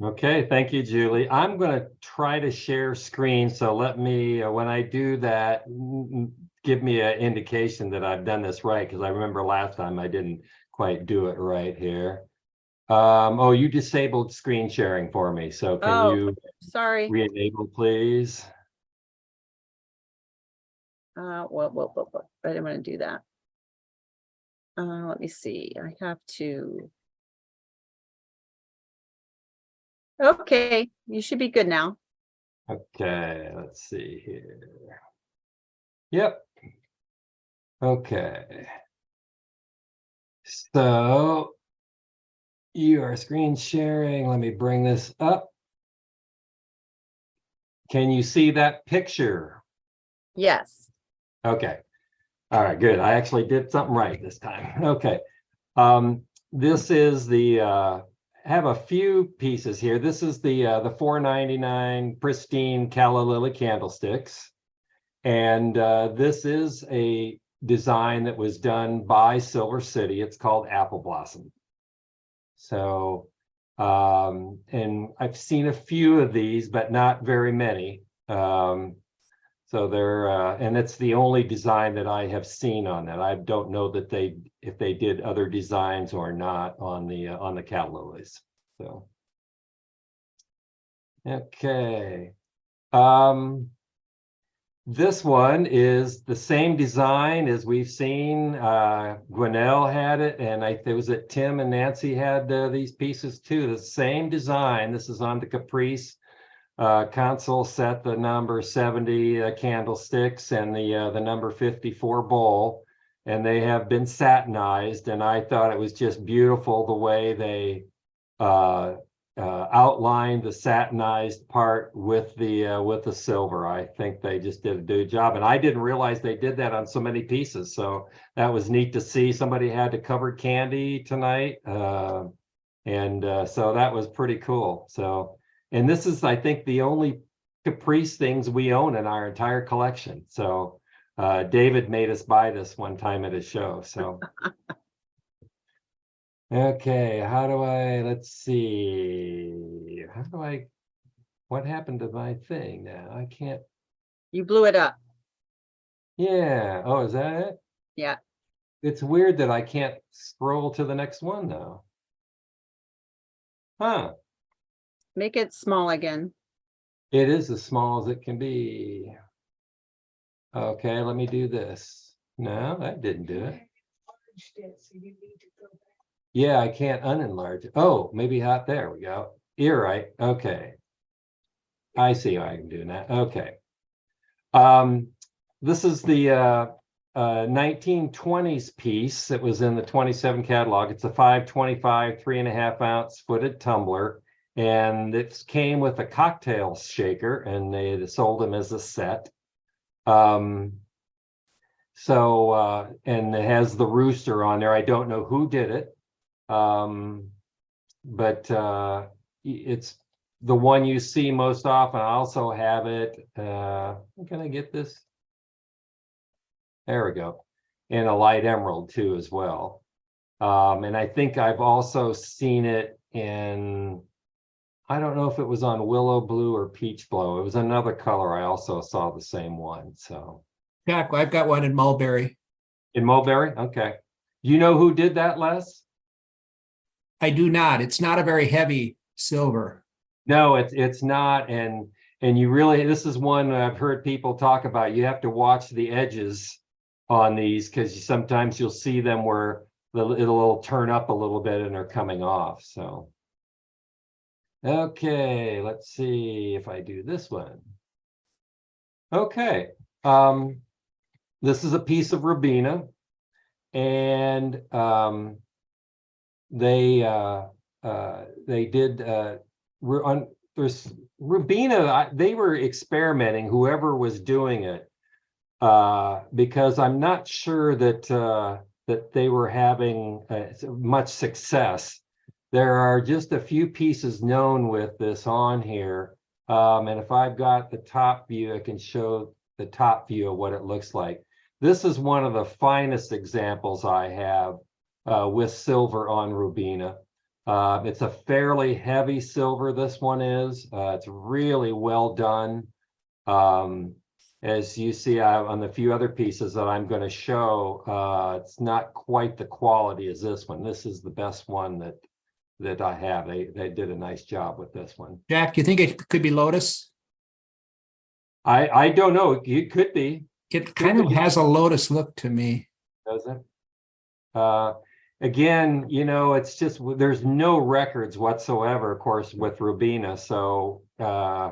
Okay, thank you, Julie. I'm going to try to share screen. So let me, when I do that, give me an indication that I've done this right, because I remember last time I didn't quite do it right here. Oh, you disabled screen sharing for me. So can you Sorry. re-enable, please? Well, I didn't want to do that. Let me see. I have to. Okay, you should be good now. Okay, let's see here. Yep. Okay. So you are screen sharing. Let me bring this up. Can you see that picture? Yes. Okay. All right, good. I actually did something right this time. Okay. This is the have a few pieces here. This is the $4.99 pristine calla lily candlesticks. And this is a design that was done by Silver City. It's called Apple Blossom. So, and I've seen a few of these, but not very many. So they're, and it's the only design that I have seen on that. I don't know that if they did other designs or not on the cat lilies. So, okay. This one is the same design as we've seen. Gwinnell had it, and it was that Tim and Nancy had these pieces too. The same design. This is on the Caprice console set, the number 70 candlesticks and the number 54 bowl, and they have been satinized. And I thought it was just beautiful the way they outlined the satinized part with the silver. I think they just did a good job, and I didn't realize they did that on so many pieces. So that was neat to see. Somebody had to cover candy tonight, and so that was pretty cool. So. And this is, I think, the only Caprice things we own in our entire collection. So David made us buy this one time at his show. So, okay, let's see. What happened to my thing now? I can't. You blew it up. Yeah. Oh, is that it? Yeah. It's weird that I can't scroll to the next one though. Huh. Make it small again. It is as small as it can be. Okay, let me do this. No, that didn't do it. Yeah, I can't unenlarge it. Oh, maybe there we go. You're right. Okay. I see how I can do that. Okay. This is the 1920s piece that was in the 27 catalog. It's a 525 3.5 ounce footed tumbler. And it came with a cocktail shaker, and they sold them as a set. And it has the rooster on there. I don't know who did it, but it's the one you see most often. I also have it. Can I get this? There we go. In a light emerald too, as well. And I think I've also seen it in. I don't know if it was on willow blue or peach blow. It was another color. I also saw the same one. So, Jack, I've got one in mulberry. In mulberry, okay. You know who did that, Les? I do not. It's not a very heavy silver. No, it's not. And you really, this is one I've heard people talk about. You have to watch the edges on these, because sometimes you'll see them where it'll turn up a little bit and they're coming off. So. Okay, let's see if I do this one. Okay, this is a piece of Rubina, and they did there's Rubina. They were experimenting, whoever was doing it, because I'm not sure that that they were having much success. There are just a few pieces known with this on here. And if I've got the top view, I can show the top view of what it looks like. This is one of the finest examples I have with silver on Rubina. It's a fairly heavy silver, this one is. It's really well done. As you see on the few other pieces that I'm going to show, it's not quite the quality as this one. This is the best one that I have. They did a nice job with this one. Jack, you think it could be Lotus? I don't know. It could be. It kind of has a Lotus look to me. Does it? Again, you know, it's just there's no records whatsoever, of course, with Rubina. So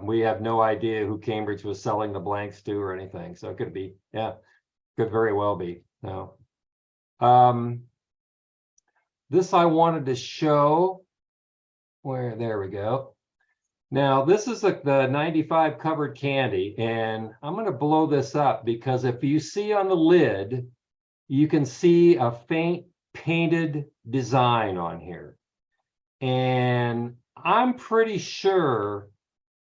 we have no idea who Cambridge was selling the blanks to or anything. So it could be, yeah, could very well be. No. This I wanted to show there we go. Now, this is like the 95 covered candy, and I'm going to blow this up because if you see on the lid, you can see a faint painted design on here. And I'm pretty sure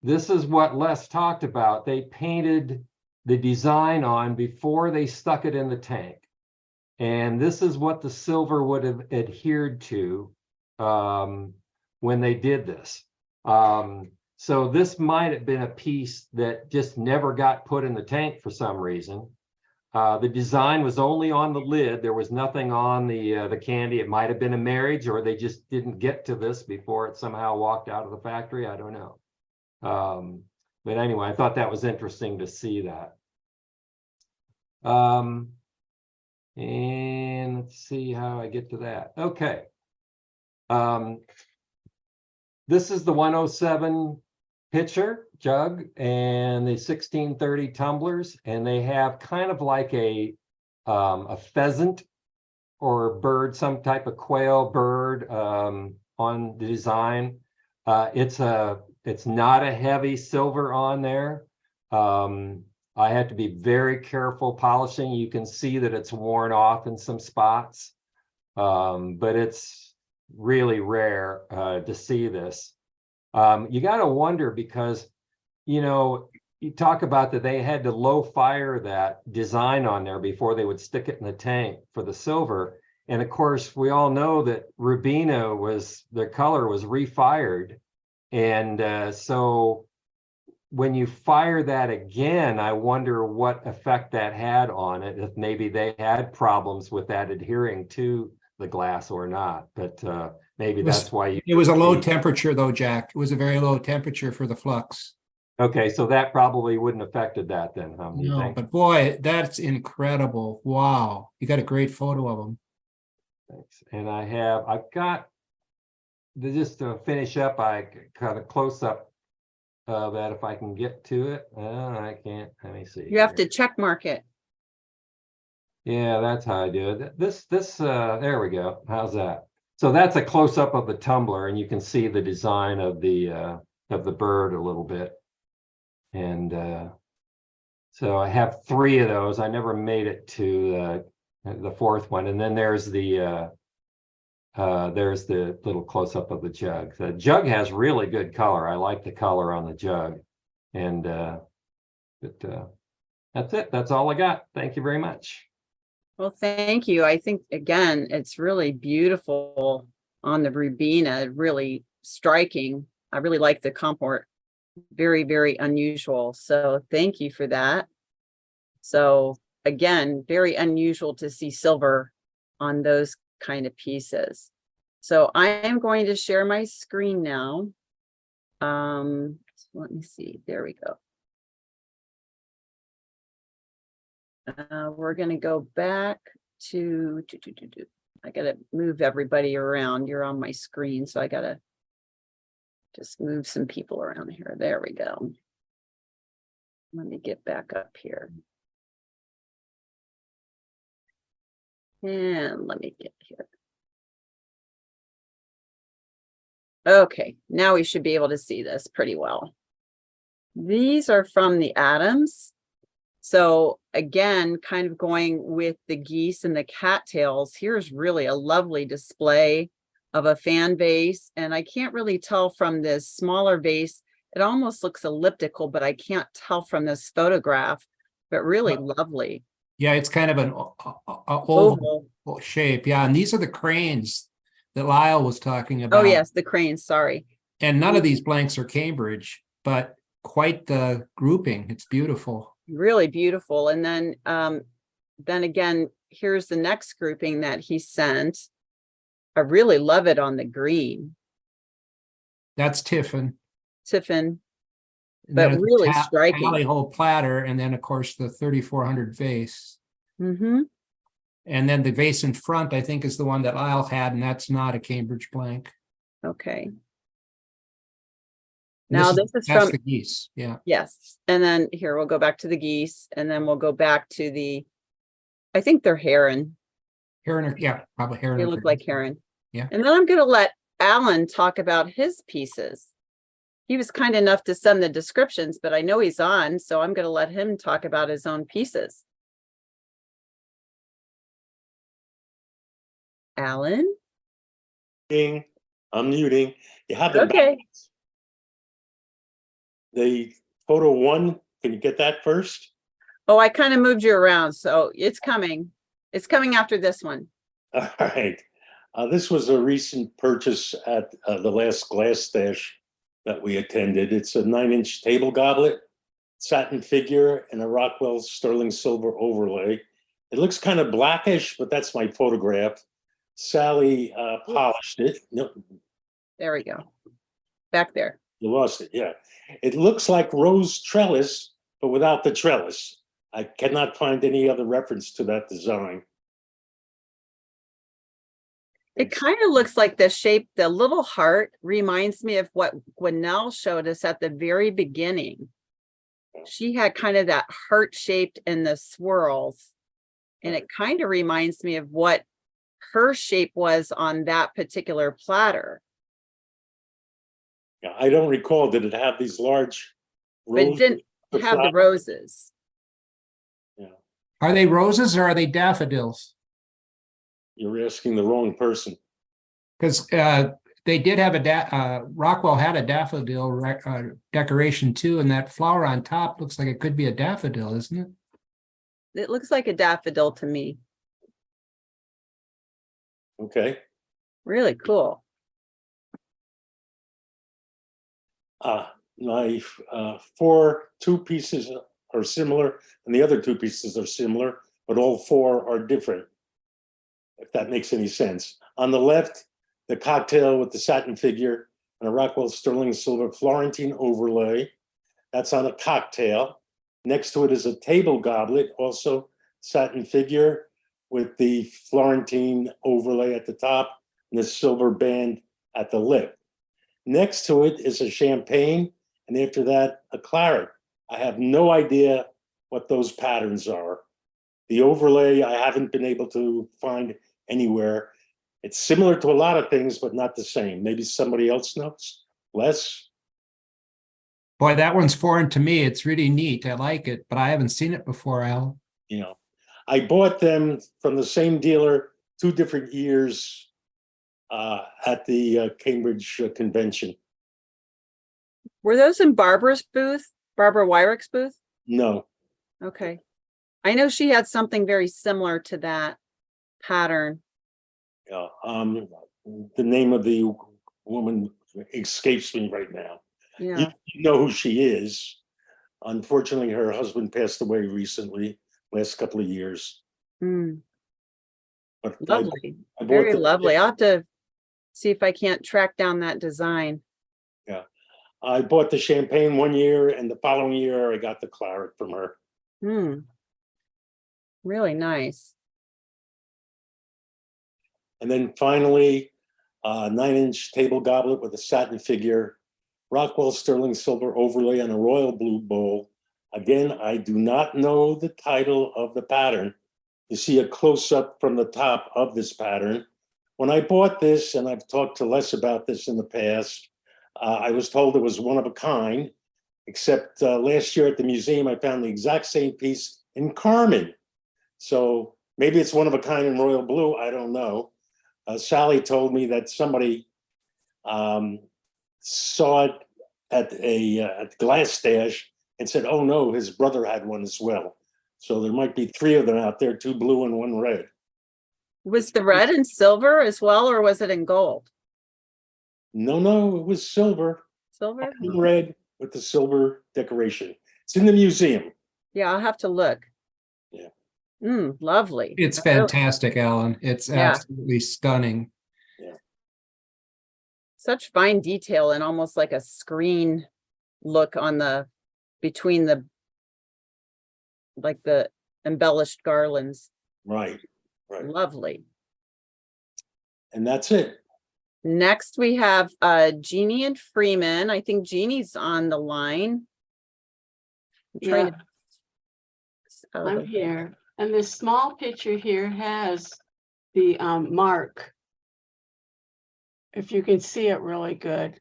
this is what Les talked about. They painted the design on before they stuck it in the tank. And this is what the silver would have adhered to when they did this. So this might have been a piece that just never got put in the tank for some reason. The design was only on the lid. There was nothing on the candy. It might have been a marriage, or they just didn't get to this before it somehow walked out of the factory. I don't know. But anyway, I thought that was interesting to see that. And let's see how I get to that. Okay. This is the 107 pitcher jug and the 1630 tumblers, and they have kind of like a pheasant or bird, some type of quail bird on the design. It's not a heavy silver on there. I had to be very careful polishing. You can see that it's worn off in some spots, but it's really rare to see this. You got to wonder because, you know, you talk about that they had to low fire that design on there before they would stick it in the tank for the silver. And of course, we all know that Rubina their color was refired. And so when you fire that again, I wonder what effect that had on it, if maybe they had problems with that adhering to the glass or not. But maybe that's why it was a low temperature though, Jack. It was a very low temperature for the flux. Okay, so that probably wouldn't have affected that then, huh? You No, think? but boy, that's incredible. Wow. You got a great photo of them. Thanks. And I've got, just to finish up, I got a close up of that if I can get to it. I can't. Let me see. You have to check mark it. Yeah, that's how I do it. There we go. How's that? So that's a close up of the tumbler, and you can see the design of the bird a little bit. And so I have 3 of those. I never made it to the 4th one. And then there's the little close up of the jug. The jug has really good color. I like the color on the jug. And that's it. That's all I got. Thank you very much. Well, thank you. I think, again, it's really beautiful on the Rubina, really striking. I really like the comport. Very, very unusual. So thank you for that. So again, very unusual to see silver on those kind of pieces. So I am going to share my screen now. Let me see. There we go. We're going to go back to I gotta move everybody around. You're on my screen, so I gotta just move some people around here. There we go. Let me get back up here. And let me get here. Okay, now we should be able to see this pretty well. These are from the Adams. So again, kind of going with the geese and the cattails, here's really a lovely display of a fan vase. And I can't really tell from this smaller vase, it almost looks elliptical, but I can't tell from this photograph, but really lovely. Yeah, it's kind of an oval Oval. shape. Yeah, and these are the cranes that Lyle was talking Oh about. yes, the cranes, sorry. And none of these blanks are Cambridge, but quite the grouping. It's beautiful. Really beautiful. And then again, here's the next grouping that he sent. I really love it on the green. That's Tiffin. Tiffin, And but then it's a really striking. tally hole platter, and then of course the 3400 vase. Mm-hmm. And then the vase in front, I think, is the one that Lyle had, and that's not a Cambridge blank. Okay. And Now that's from the geese. Yeah. yes. And then here we'll go back to the geese, and then we'll go back to the, I think they're heron. Heron, yeah, probably heron. They look like heron. Yeah. And then I'm going to let Alan talk about his pieces. He was kind enough to send the descriptions, but I know he's on, so I'm going to let him talk about his own pieces. Alan? I'm muting. You have the Okay. the photo one. Can you get that first? Oh, I kind of moved you around, so it's coming. It's coming after this one. All right. This was a recent purchase at the last Glass Stash that we attended. It's a 9-inch table goblet, satin figure, and a Rockwell sterling silver overlay. It looks kind of blackish, but that's my photograph. Sally polished it. No, There we go. Back there. you lost it. Yeah. It looks like rose trellis, but without the trellis. I cannot find any other reference to that design. It kind of looks like the shape, the little heart reminds me of what Gwinnell showed us at the very beginning. She had kind of that heart shaped and the swirls. And it kind of reminds me of what her shape was on that particular platter. Yeah, I don't recall, did it have these large But it roses? didn't have the roses. Yeah, Are they roses or are they daffodils? you're asking the wrong person. Because they did have Rockwell had a daffodil decoration too, and that flower on top looks like it could be a daffodil, isn't it? It looks like a daffodil to me. Okay. Really cool. My two pieces are similar, and the other two pieces are similar, but all four are different, if that makes any sense. On the left, the cocktail with the satin figure and a Rockwell sterling silver Florentine overlay. That's on a cocktail. Next to it is a table goblet, also satin figure with the Florentine overlay at the top and the silver band at the lip. Next to it is a champagne, and after that, a claret. I have no idea what those patterns are. The overlay, I haven't been able to find anywhere. It's similar to a lot of things, but not the same. Maybe somebody else knows. Les? Boy, that one's foreign to me. It's really neat. I like it, but I haven't seen it before, Al. You know, I bought them from the same dealer 2 different years at the Cambridge convention. Were those in Barbara's booth? Barbara Wyrick's booth? No, Okay. I know she had something very similar to that pattern. the name of the woman escapes me right now. Yeah. You know who she is. Unfortunately, her husband passed away recently, last couple of years. Mm, But lovely. I bought Very the- lovely. I'll have to see if I can't track down that design. I bought the champagne 1 year, and the following year I got the claret from her. Hmm. Really nice. And then finally, 9-inch table goblet with a satin figure, Rockwell sterling silver overlay on a royal blue bowl. Again, I do not know the title of the pattern. You see a close-up from the top of this pattern. When I bought this, and I've talked to Les about this in the past, I was told it was one of a kind, except last year at the museum, I found the exact same piece in Carmen. So maybe it's one of a kind in royal blue, I don't know. Sally told me that somebody saw it at a glass stash and said, oh no, his brother had one as well. So there might be 3 of them out there, 2 blue and 1 red. Was the red and silver as well, or was it in gold? No, it was silver, Silver? red with the silver decoration. It's in the museum. Yeah, I'll have to look. Yeah. Lovely. It's I really- fantastic, Alan. It's Yeah. absolutely stunning. Such fine detail and almost like a screen look on between the embellished garlands. Right. Lovely. And that's it. Next, we have Jeannie and Freeman. I think Jeannie's on the line. I'm trying to- I'm here, and this small picture here has the mark. If you can see it really good.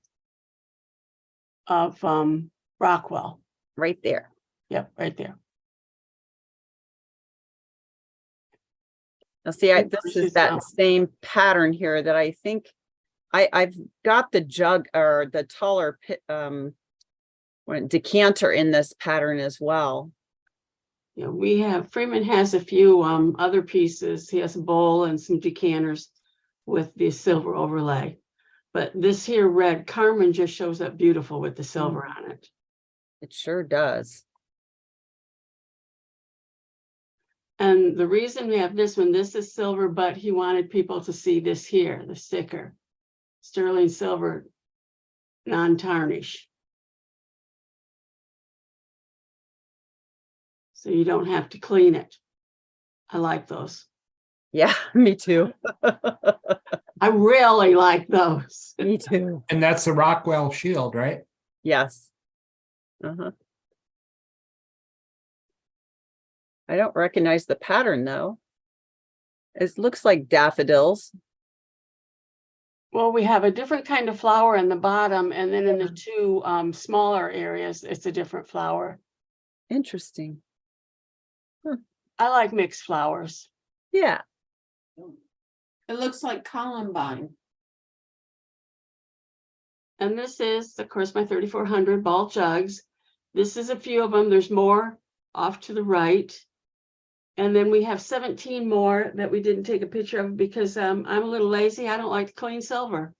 Of Rockwell. Right there. Yep, right there. Now see, this Versus is that same pattern here that I think I've got the jug or the taller decanter in this pattern as well. Yeah, Freeman has a few other pieces. He has a bowl and some decanters with the silver overlay. But this here red Carmen just shows up beautiful with the silver on it. It sure does. And the reason we have this one, this is silver, but he wanted people to see this here, the sticker. Sterling silver, non-tarnish. So you don't have to clean it. I like those. Yeah, me too. I really like those. Me too. And that's the Rockwell shield, right? Yes. Uh-huh. I don't recognize the pattern though. It looks like daffodils. Well, we have a different kind of flower in the bottom, and then in the 2 smaller areas, it's a different flower. Interesting. I like mixed flowers. Yeah. It looks like columbine. And this is, of course, my 3400 ball jugs. This is a few of them. There's more off to the right. And then we have 17 more that we didn't take a picture of because I'm a little lazy. I don't like to clean silver.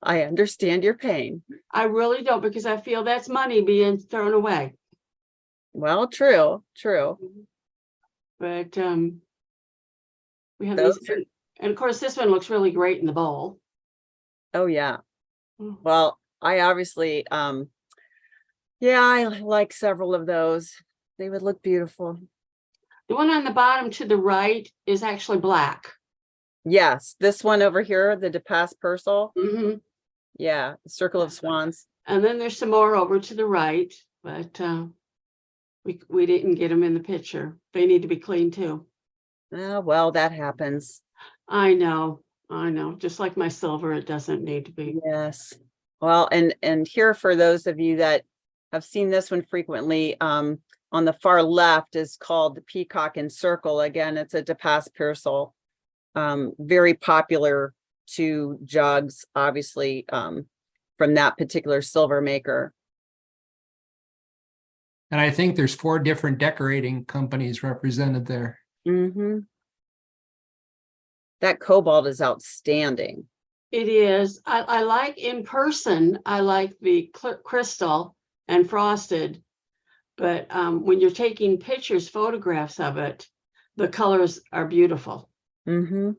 I understand your pain. I really don't, because I feel that's money being thrown away. Well, true. But we have Those these, and of course, this one looks really great in the bowl. Oh yeah. Well, I obviously yeah, I like several of those. They would look beautiful. The one on the bottom to the right is actually black. Yes, this one over here, the DePass Purcell. Mm-hmm. Yeah, Circle of Swans. And then there's some more over to the right, but we didn't get them in the picture. They need to be cleaned too. Oh, well, that happens. I know. Just like my silver, it doesn't need to be. Yes. Well, and here for those of you that have seen this one frequently, on the far left is called the Peacock and Circle. Again, it's a DePass Purcell. Very popular 2 jugs, obviously, from that particular silver maker. And I think there's 4 different decorating companies represented there. Mm-hmm. That cobalt is outstanding. It is. I like in person, I like the crystal and frosted, but when you're taking pictures, photographs of it, the colors are beautiful. Mm-hmm.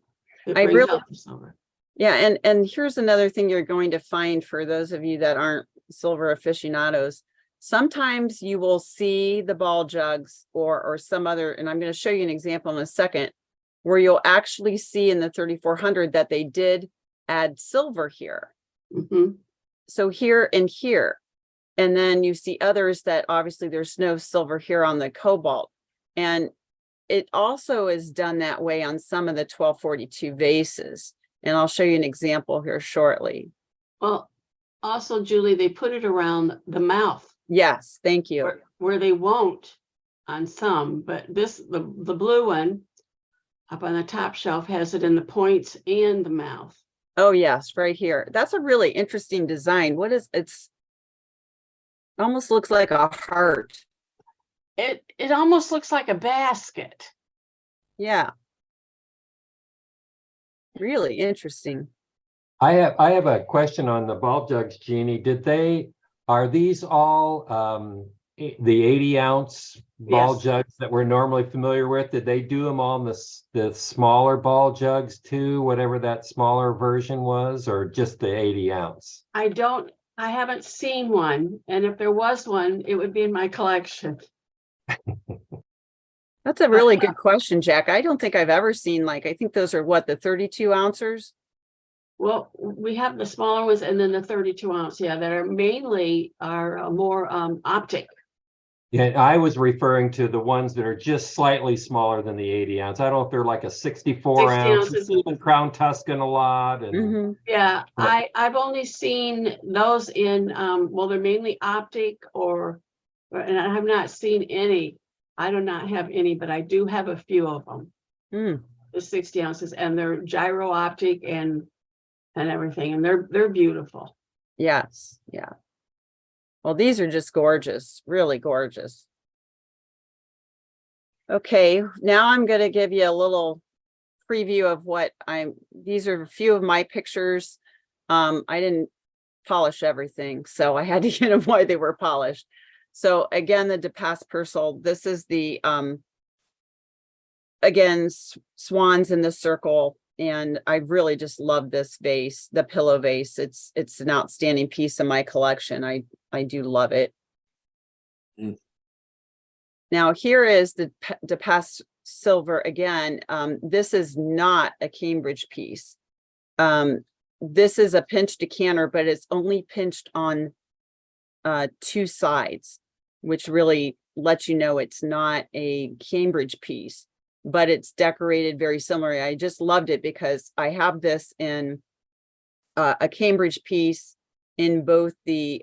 It I brings really- out the silver. Yeah, and here's another thing you're going to find for those of you that aren't silver aficionados. sometimes you will see the ball jugs or some other, and I'm going to show you an example in a second, where you'll actually see in the 3400 that they did add silver here. Mhm. So here and here. And then you see others that obviously there's no silver here on the cobalt. And it also is done that way on some of the 1242 vases. And I'll show you an example here shortly. Well, also, Julie, they put it around the mouth Yes, thank you. where they won't on some, but the blue one up on the top shelf has it in the points and the mouth. Oh, yes, right here. That's a really interesting design. What is it's almost looks like a heart. It almost looks like a basket. Yeah. Really interesting. I have a question on the ball jugs, Jeannie. Are these all the 80 ounce ball Yes. jugs that we're normally familiar with? Did they do them on the smaller ball jugs too, whatever that smaller version was, or just the 80 ounce? I haven't seen one, and if there was one, it would be in my collection. That's a really good question, Jack. I don't think I've ever seen I think those are what, the 32 ounces? Well, we have the smaller ones and then the 32 ounce, yeah, that are mainly more optic. Yeah, I was referring to the ones that are just slightly smaller than the 80 ounce. I don't know if they're like a 64 60 ounce. ounces. We've seen Crown Tuscan a lot. And Mhm. Yeah, Right. I've only seen those in well, they're mainly optic and I have not seen any. I do not have any, but I do have a few of them. Mm, The 60 ounces, and they're gyro optic and everything, and they're beautiful. yes, yeah. Well, these are just gorgeous, really gorgeous. Okay, now I'm going to give you a little preview of these are a few of my pictures. I didn't polish everything, so I had to get them while they were polished. So again, the DePass Purcell, this is the, again, swans in the circle. And I really just love this vase, the pillow vase. It's an outstanding piece in my collection. I do love it. Mm. Now here is the DePass silver again. This is not a Cambridge piece. This is a pinched decanter, but it's only pinched on two sides, which really lets you know it's not a Cambridge piece, but it's decorated very similarly. I just loved it because I have this in a Cambridge piece in both the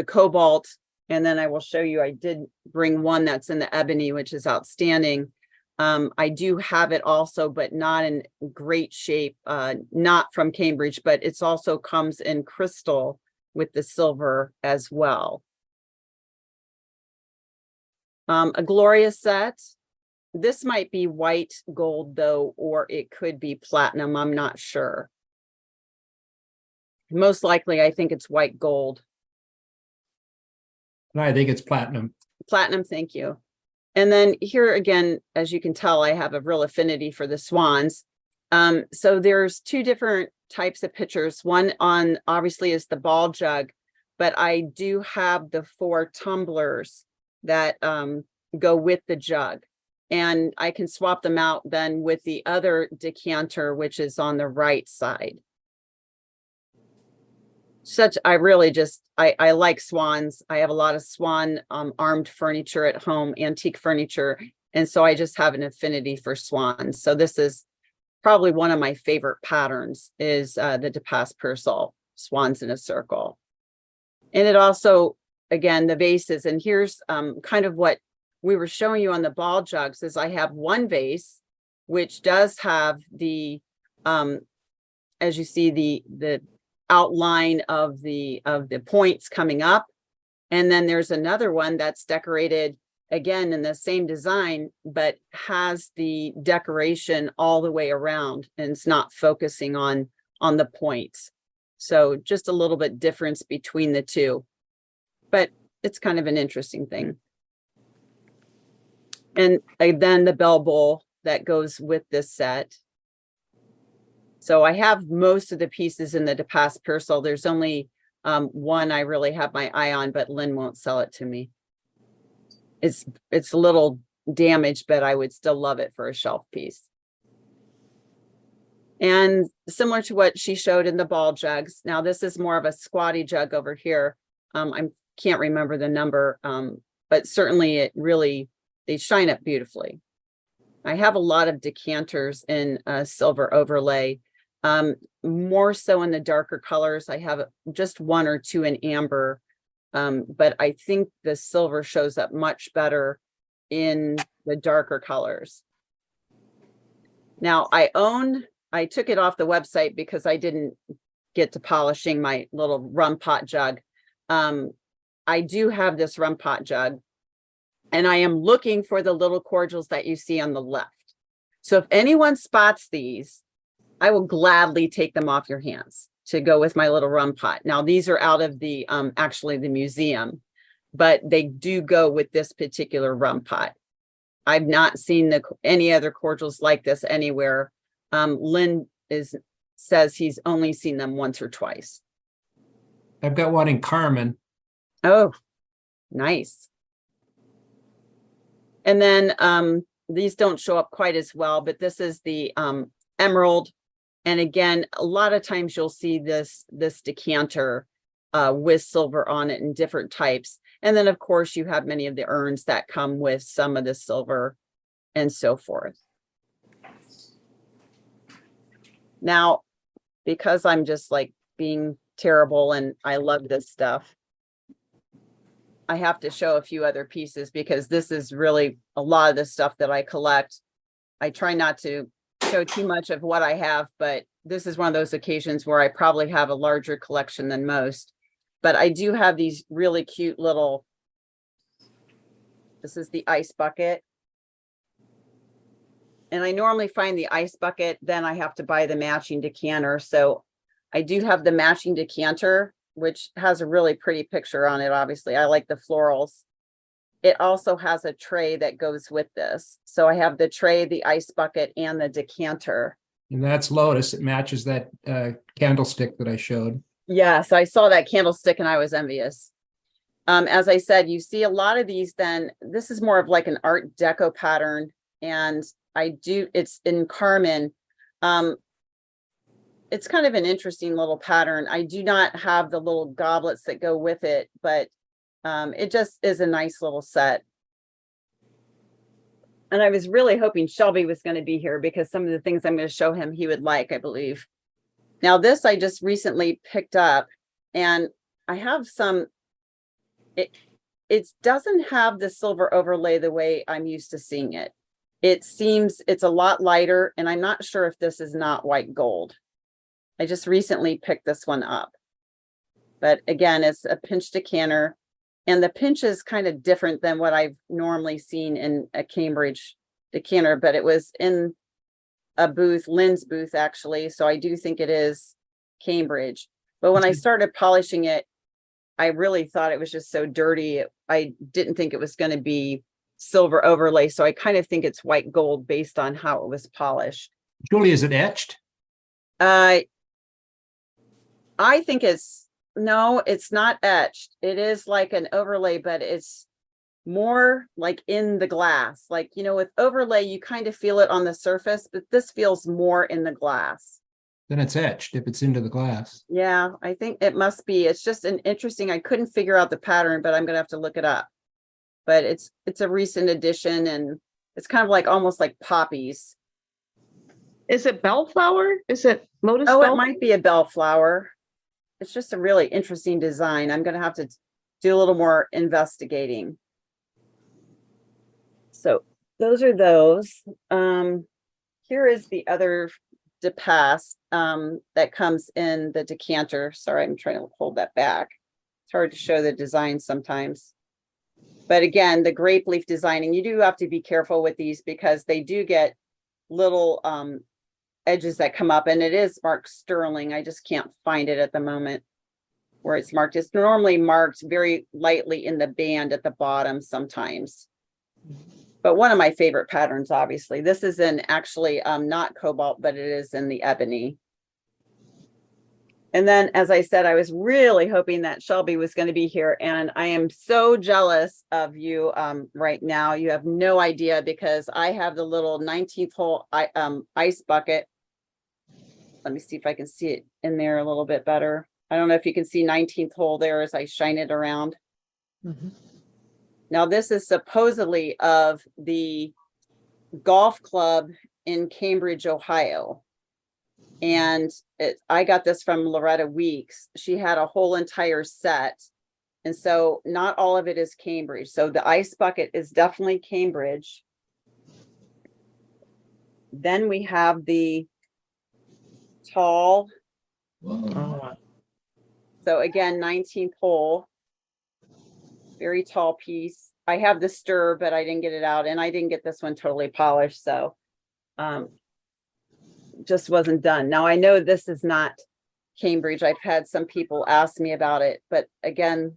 cobalt, and then I will show you, I did bring one that's in the ebony, which is outstanding. I do have it also, but not in great shape, not from Cambridge, but it's also comes in crystal with the silver as well. A Gloria set. This might be white gold though, or it could be platinum. I'm not sure. Most likely, I think it's white gold. And I think it's platinum. Platinum, thank you. And then here again, as you can tell, I have a real affinity for the swans. So there's two different types of pictures. One on obviously is the ball jug, but I do have the 4 tumblers that go with the jug. And I can swap them out then with the other decanter, which is on the right side. I really just, I like swans. I have a lot of swan armed furniture at home, antique furniture. And so I just have an affinity for swans. So this is probably one of my favorite patterns is the DePass Purcell, swans in a circle. And it also, again, the vases, and here's kind of what we were showing you on the ball jugs is I have one vase, which does have the, as you see, the outline of the points coming up. And then there's another one that's decorated again in the same design, but has the decoration all the way around and it's not focusing on the points. So just a little bit difference between the two, but it's kind of an interesting thing. And then the bell bowl that goes with this set. So I have most of the pieces in the DePass Purcell. There's only One I really have my eye on, but Lynn won't sell it to me. It's a little damaged, but I would still love it for a shelf piece. And similar to what she showed in the ball jugs. Now this is more of a squatty jug over here. I can't remember the number, but certainly it really, they shine up beautifully. I have a lot of decanters in silver overlay, more so in the darker colors. I have just one or two in amber, but I think the silver shows up much better in the darker colors. Now I took it off the website because I didn't get to polishing my little rum pot jug. I do have this rum pot jug, and I am looking for the little cordials that you see on the left. So if anyone spots these, I will gladly take them off your hands to go with my little rum pot. Now these are out of the actually the museum, but they do go with this particular rum pot. I've not seen any other cordials like this anywhere. Lynn says he's only seen them once or twice. I've got one in Carmen. Oh, nice. And then these don't show up quite as well, but this is the emerald. And again, a lot of times you'll see this decanter with silver on it in different types. And then of course you have many of the urns that come with some of the silver and so forth. Now, because I'm just like being terrible and I love this stuff, I have to show a few other pieces because this is really a lot of the stuff that I collect. I try not to show too much of what I have, but this is one of those occasions where I probably have a larger collection than most. But I do have these really cute little, this is the ice bucket. And I normally find the ice bucket, then I have to buy the matching decanter. So I do have the matching decanter, which has a really pretty picture on it. Obviously, I like the florals. It also has a tray that goes with this. So I have the tray, the ice bucket, and the decanter. And that's Lotus. It matches that candlestick that I showed. Yes, I saw that candlestick and I was envious. As I said, you see a lot of these then, this is more of like an Art Deco pattern. And it's in Carmen. It's kind of an interesting little pattern. I do not have the little goblets that go with it, but it just is a nice little set. And I was really hoping Shelby was going to be here because some of the things I'm going to show him he would like, I believe. Now this I just recently picked up and I have some, it doesn't have the silver overlay the way I'm used to seeing it. It seems it's a lot lighter and I'm not sure if this is not white gold. I just recently picked this one up. But again, it's a pinch decanter and the pinch is kind of different than what I've normally seen in a Cambridge decanter, but it was in a booth, Lynn's booth actually. So I do think it is Cambridge. But when I started polishing it, I really thought it was just so dirty. I didn't think it was going to be silver overlay. So I kind of think it's white gold based on how it was polished. Julie, is it etched? I think no, it's not etched. It is like an overlay, but it's more like in the glass. Like, you know, with overlay, you kind of feel it on the surface, but this feels more in the glass. Then it's etched if it's into the glass. Yeah, I think it must be. It's just an interesting, I couldn't figure out the pattern, but I'm going to have to look it up. But it's a recent addition and it's kind of like almost like poppies. Is it bellflower? Is it lotus? Oh, it bell? might be a bellflower. It's just a really interesting design. I'm going to have to do a little more investigating. So those are those. Here is the other DePass that comes in the decanter. Sorry, I'm trying to hold that back. It's hard to show the design sometimes. But again, the grape leaf designing, you do have to be careful with these because they do get little edges that come up and it is marked sterling. I just can't find it at the moment where it's marked. It's normally marked very lightly in the band at the bottom sometimes. But one of my favorite patterns, obviously, this is in actually not cobalt, but it is in the ebony. And then, as I said, I was really hoping that Shelby was going to be here, and I am so jealous of you right now. You have no idea, because I have the little 19th hole ice bucket. Let me see if I can see it in there a little bit better. I don't know if you can see 19th hole there as I shine it around. Now, this is supposedly of the golf club in Cambridge, Ohio. And I got this from Loretta Weeks. She had a whole entire set. And so not all of it is Cambridge. So the ice bucket is definitely Cambridge. Then we have the tall. So again, 19th hole, very tall piece. I have the stir, but I didn't get it out, and I didn't get this one totally polished. So just wasn't done. Now I know this is not Cambridge. I've had some people ask me about it, but again,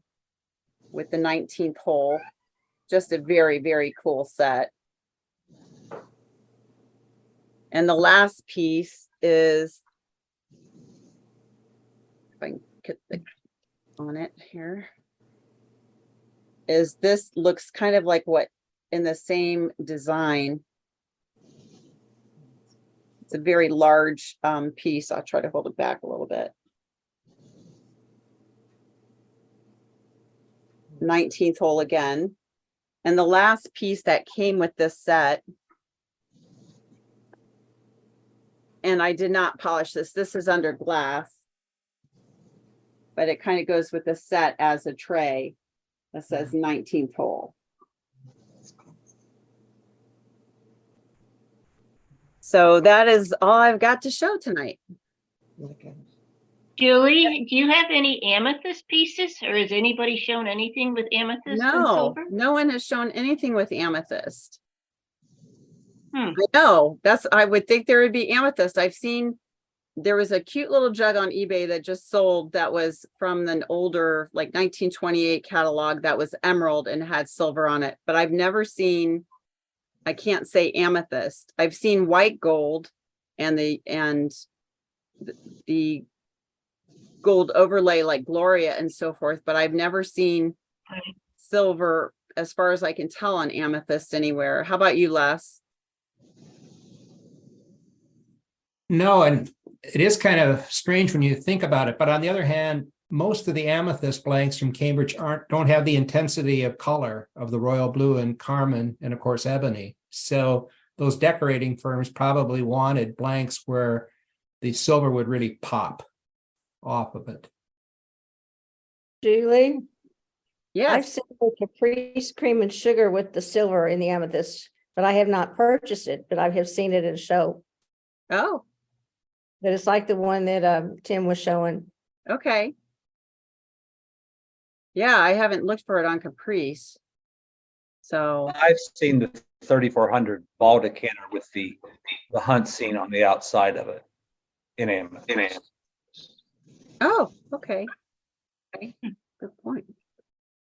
with the 19th hole, just a very, very cool set. And the last piece is, if I can get the on it here, is this looks kind of like what in the same design. It's a very large piece. I'll try to hold it back a little bit. 19th hole again. And the last piece that came with this set, and I did not polish this. This is under glass, but it kind of goes with the set as a tray that says 19th hole. So that is all I've got to show tonight. Julie, do you have any amethyst pieces, or has anybody shown anything with amethyst and No, silver? no one has shown anything with amethyst. Hmm. No, I would think there would be amethyst. I've seen, there was a cute little jug on eBay that just sold that was from an older, like 1928 catalog that was emerald and had silver on it, but I've never seen, I can't say amethyst. I've seen white gold and the gold overlay like Gloria and so forth, but I've never seen silver as far as I can tell on amethyst anywhere. How about you, Les? No, and it is kind of strange when you think about it. But on the other hand, most of the amethyst blanks from Cambridge don't have the intensity of color of the royal blue and carmine and of course ebony. So those decorating firms probably wanted blanks where the silver would really pop off of it. Julie, I've Yes. seen the Caprice cream and sugar with the silver in the amethyst, but I have not purchased it, but I have seen it in a show. Oh, That it's like the one that Tim was showing. okay. Yeah, I haven't looked for it on Caprice. So, I've seen the 3400 ball decanter with the hunt scene on the outside of it in amethyst. oh, okay. Good point.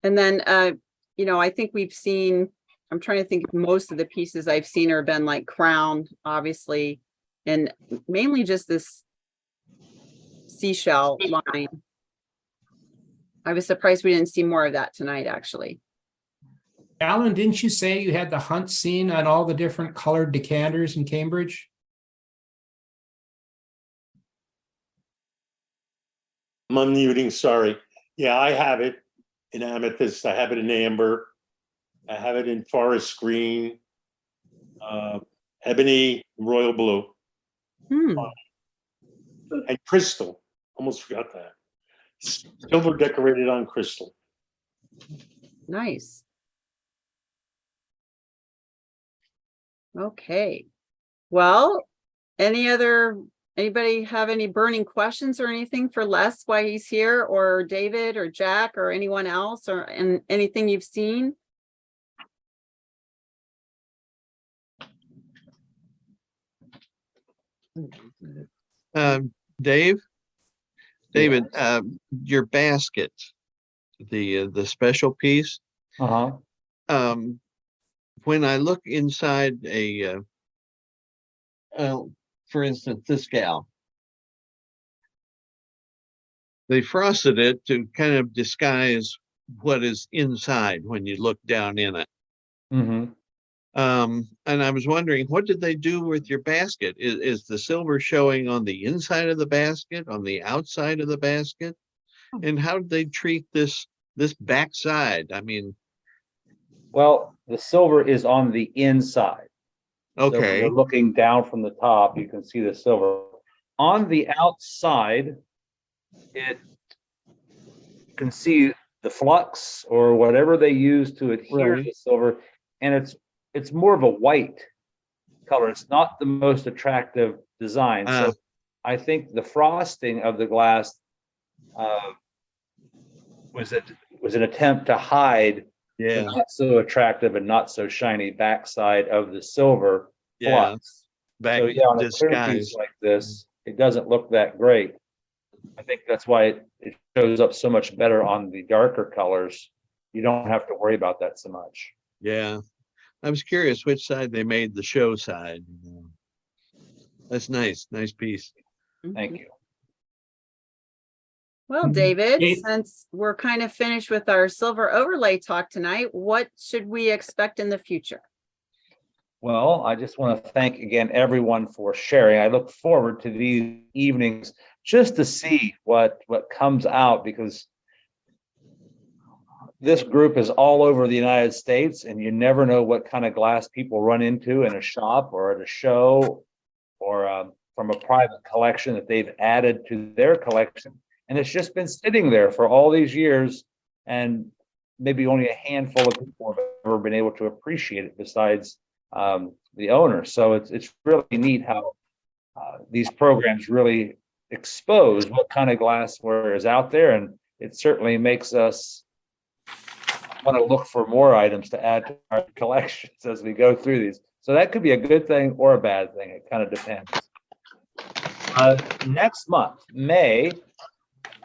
And then, I think we've seen, I'm trying to think, most of the pieces I've seen have been like crown, obviously, and mainly just this seashell line. I was surprised we didn't see more of that tonight, actually. Alan, didn't you say you had the hunt scene on all the different colored decanters in Cambridge? I'm unmuting, sorry. Yeah, I have it in amethyst. I have it in amber. I have it in forest green, ebony, royal blue, and crystal. Almost forgot that. Silver decorated on crystal. Nice. Okay. Well, anybody have any burning questions or anything for Les while he's here, or David or Jack or anyone else, or anything you've seen? David, your basket, the special piece. When I look inside for instance, this gal, they frosted it to kind of disguise what is inside when you look down in it. Mhm. And I was wondering, what did they do with your basket? Is the silver showing on the inside of the basket, on the outside of the basket? And how did they treat this backside? I mean, Well, the silver is on the inside. So when okay, you're looking down from the top, you can see the silver. On the outside, it you can see the flux or whatever they use to adhere to Right. the silver, and it's more of a white color. It's not the most attractive design. Ah. So I think the frosting of the glass uh, was an attempt to hide the yeah, not so attractive and not so shiny backside of the silver yeah, flux. back So yeah, on a clear piece disguised. like this, it doesn't look that great. I think that's why it shows up so much better on the darker colors. You don't have to worry about that so much. Yeah. I was curious which side they made the show side. That's nice. Nice piece. Thank you. Well, David, Dave- since we're kind of finished with our silver overlay talk tonight, what should we expect in the future? Well, I just want to thank again everyone for sharing. I look forward to these evenings just to see what comes out, because this group is all over the United States, and you never know what kind of glass people run into in a shop or at a show or from a private collection that they've added to their collection. And it's just been sitting there for all these years, and maybe only a handful of people have ever been able to appreciate it besides the owner. So it's really neat how these programs really expose what kind of glassware is out there, and it certainly makes us want to look for more items to add to our collections as we go through these. So that could be a good thing or a bad thing. It kind of depends. Next month, May,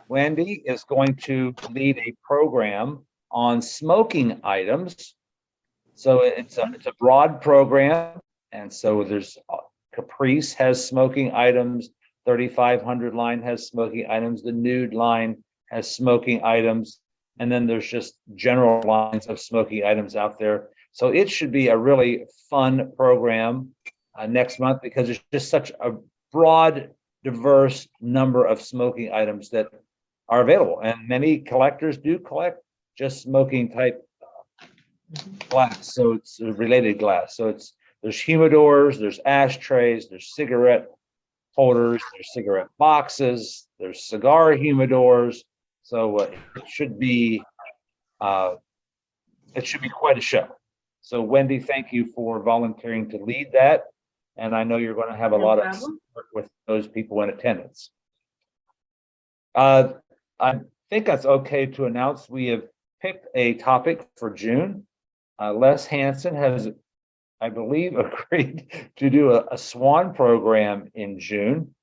Wendy is going to lead a program on smoking items. So it's a broad program. And so there's Caprice has smoking items. 3500 line has smoking items. The Nude line has smoking items. And then there's just general lines of smoking items out there. So it should be a really fun program next month, because there's just such a broad, diverse number of smoking items that are available. And many collectors do collect just smoking type glass. So it's a related glass. So there's humidors, there's ashtrays, there's cigarette holders, there's cigarette boxes, there's cigar humidors. So it should be quite a show. So Wendy, thank you for volunteering to lead that. And I know you're going to have a No lot of problem. support with those people in attendance. I think that's okay to announce we have picked a topic for June. Les Hansen has, I believe, agreed to do a SWAN program in June.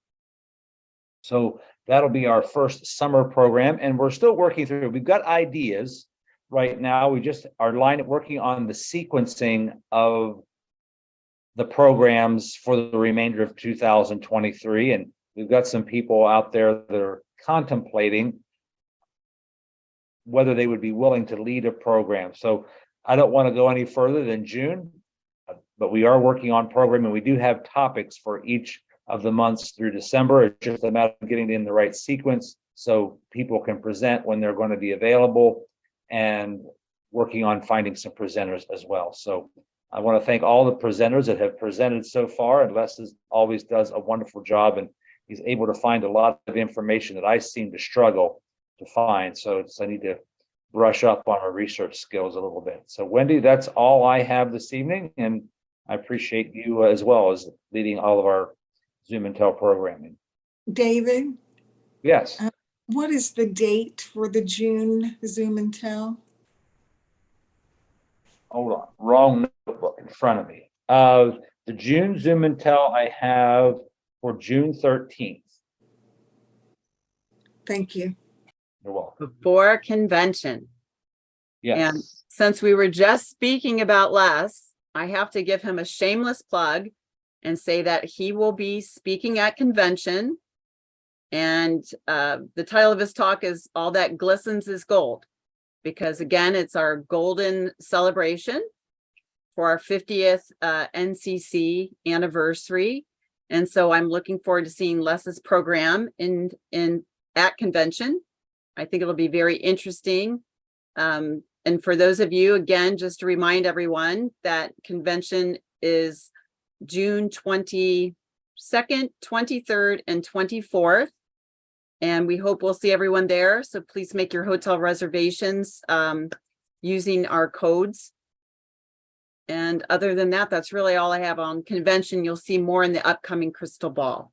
So that'll be our first summer program, and we're still working through. We've got ideas right now. We just are working on the sequencing of the programs for the remainder of 2023, and we've got some people out there that are contemplating whether they would be willing to lead a program. So I don't want to go any further than June, but we are working on programming. We do have topics for each of the months through December. It's just a matter of getting it in the right sequence so people can present when they're going to be available, and working on finding some presenters as well. So I want to thank all the presenters that have presented so far, and Les always does a wonderful job, and he's able to find a lot of information that I seem to struggle to find. So I need to brush up on our research skills a little bit. So Wendy, that's all I have this evening, and I appreciate you as well as leading all of our Zoom and Tell programming. David, Yes. what is the date for the June Zoom and Tell? Hold on, wrong notebook in front of me. The June Zoom and Tell I have for June 13th. Thank you. You're welcome. Before convention. Yes. And since we were just speaking about Les, I have to give him a shameless plug and say that he will be speaking at convention And the title of his talk is All That Glistens is Gold, because again, it's our golden celebration for our 50th NCC anniversary. And so I'm looking forward to seeing Les's program at convention. I think it'll be very interesting. And for those of you, again, just to remind everyone that convention is June 22nd, 23rd, and 24th. And we hope we'll see everyone there. So please make your hotel reservations using our codes. And other than that, that's really all I have on convention. You'll see more in the upcoming crystal ball.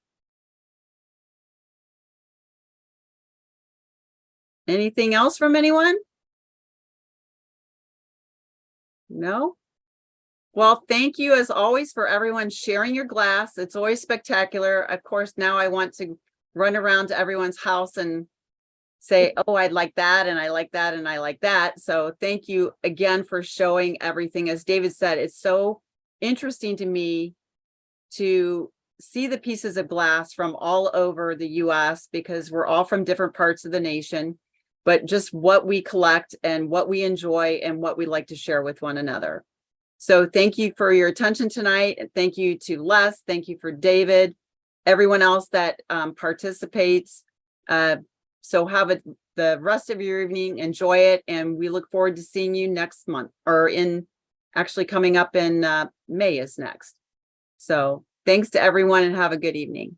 Anything else from anyone? No? Well, thank you as always for everyone sharing your glass. It's always spectacular. Of course, now I want to run around to everyone's house and say, oh, I'd like that, and I like that, and I like that. So thank you again for showing everything. As David said, it's so interesting to me to see the pieces of glass from all over the US, because we're all from different parts of the nation, but just what we collect and what we enjoy and what we like to share with one another. So thank you for your attention tonight. And thank you to Les. Thank you for David, everyone else that participates. So have the rest of your evening, enjoy it. And we look forward to seeing you next month, or actually coming up in May is next. So thanks to everyone and have a good evening.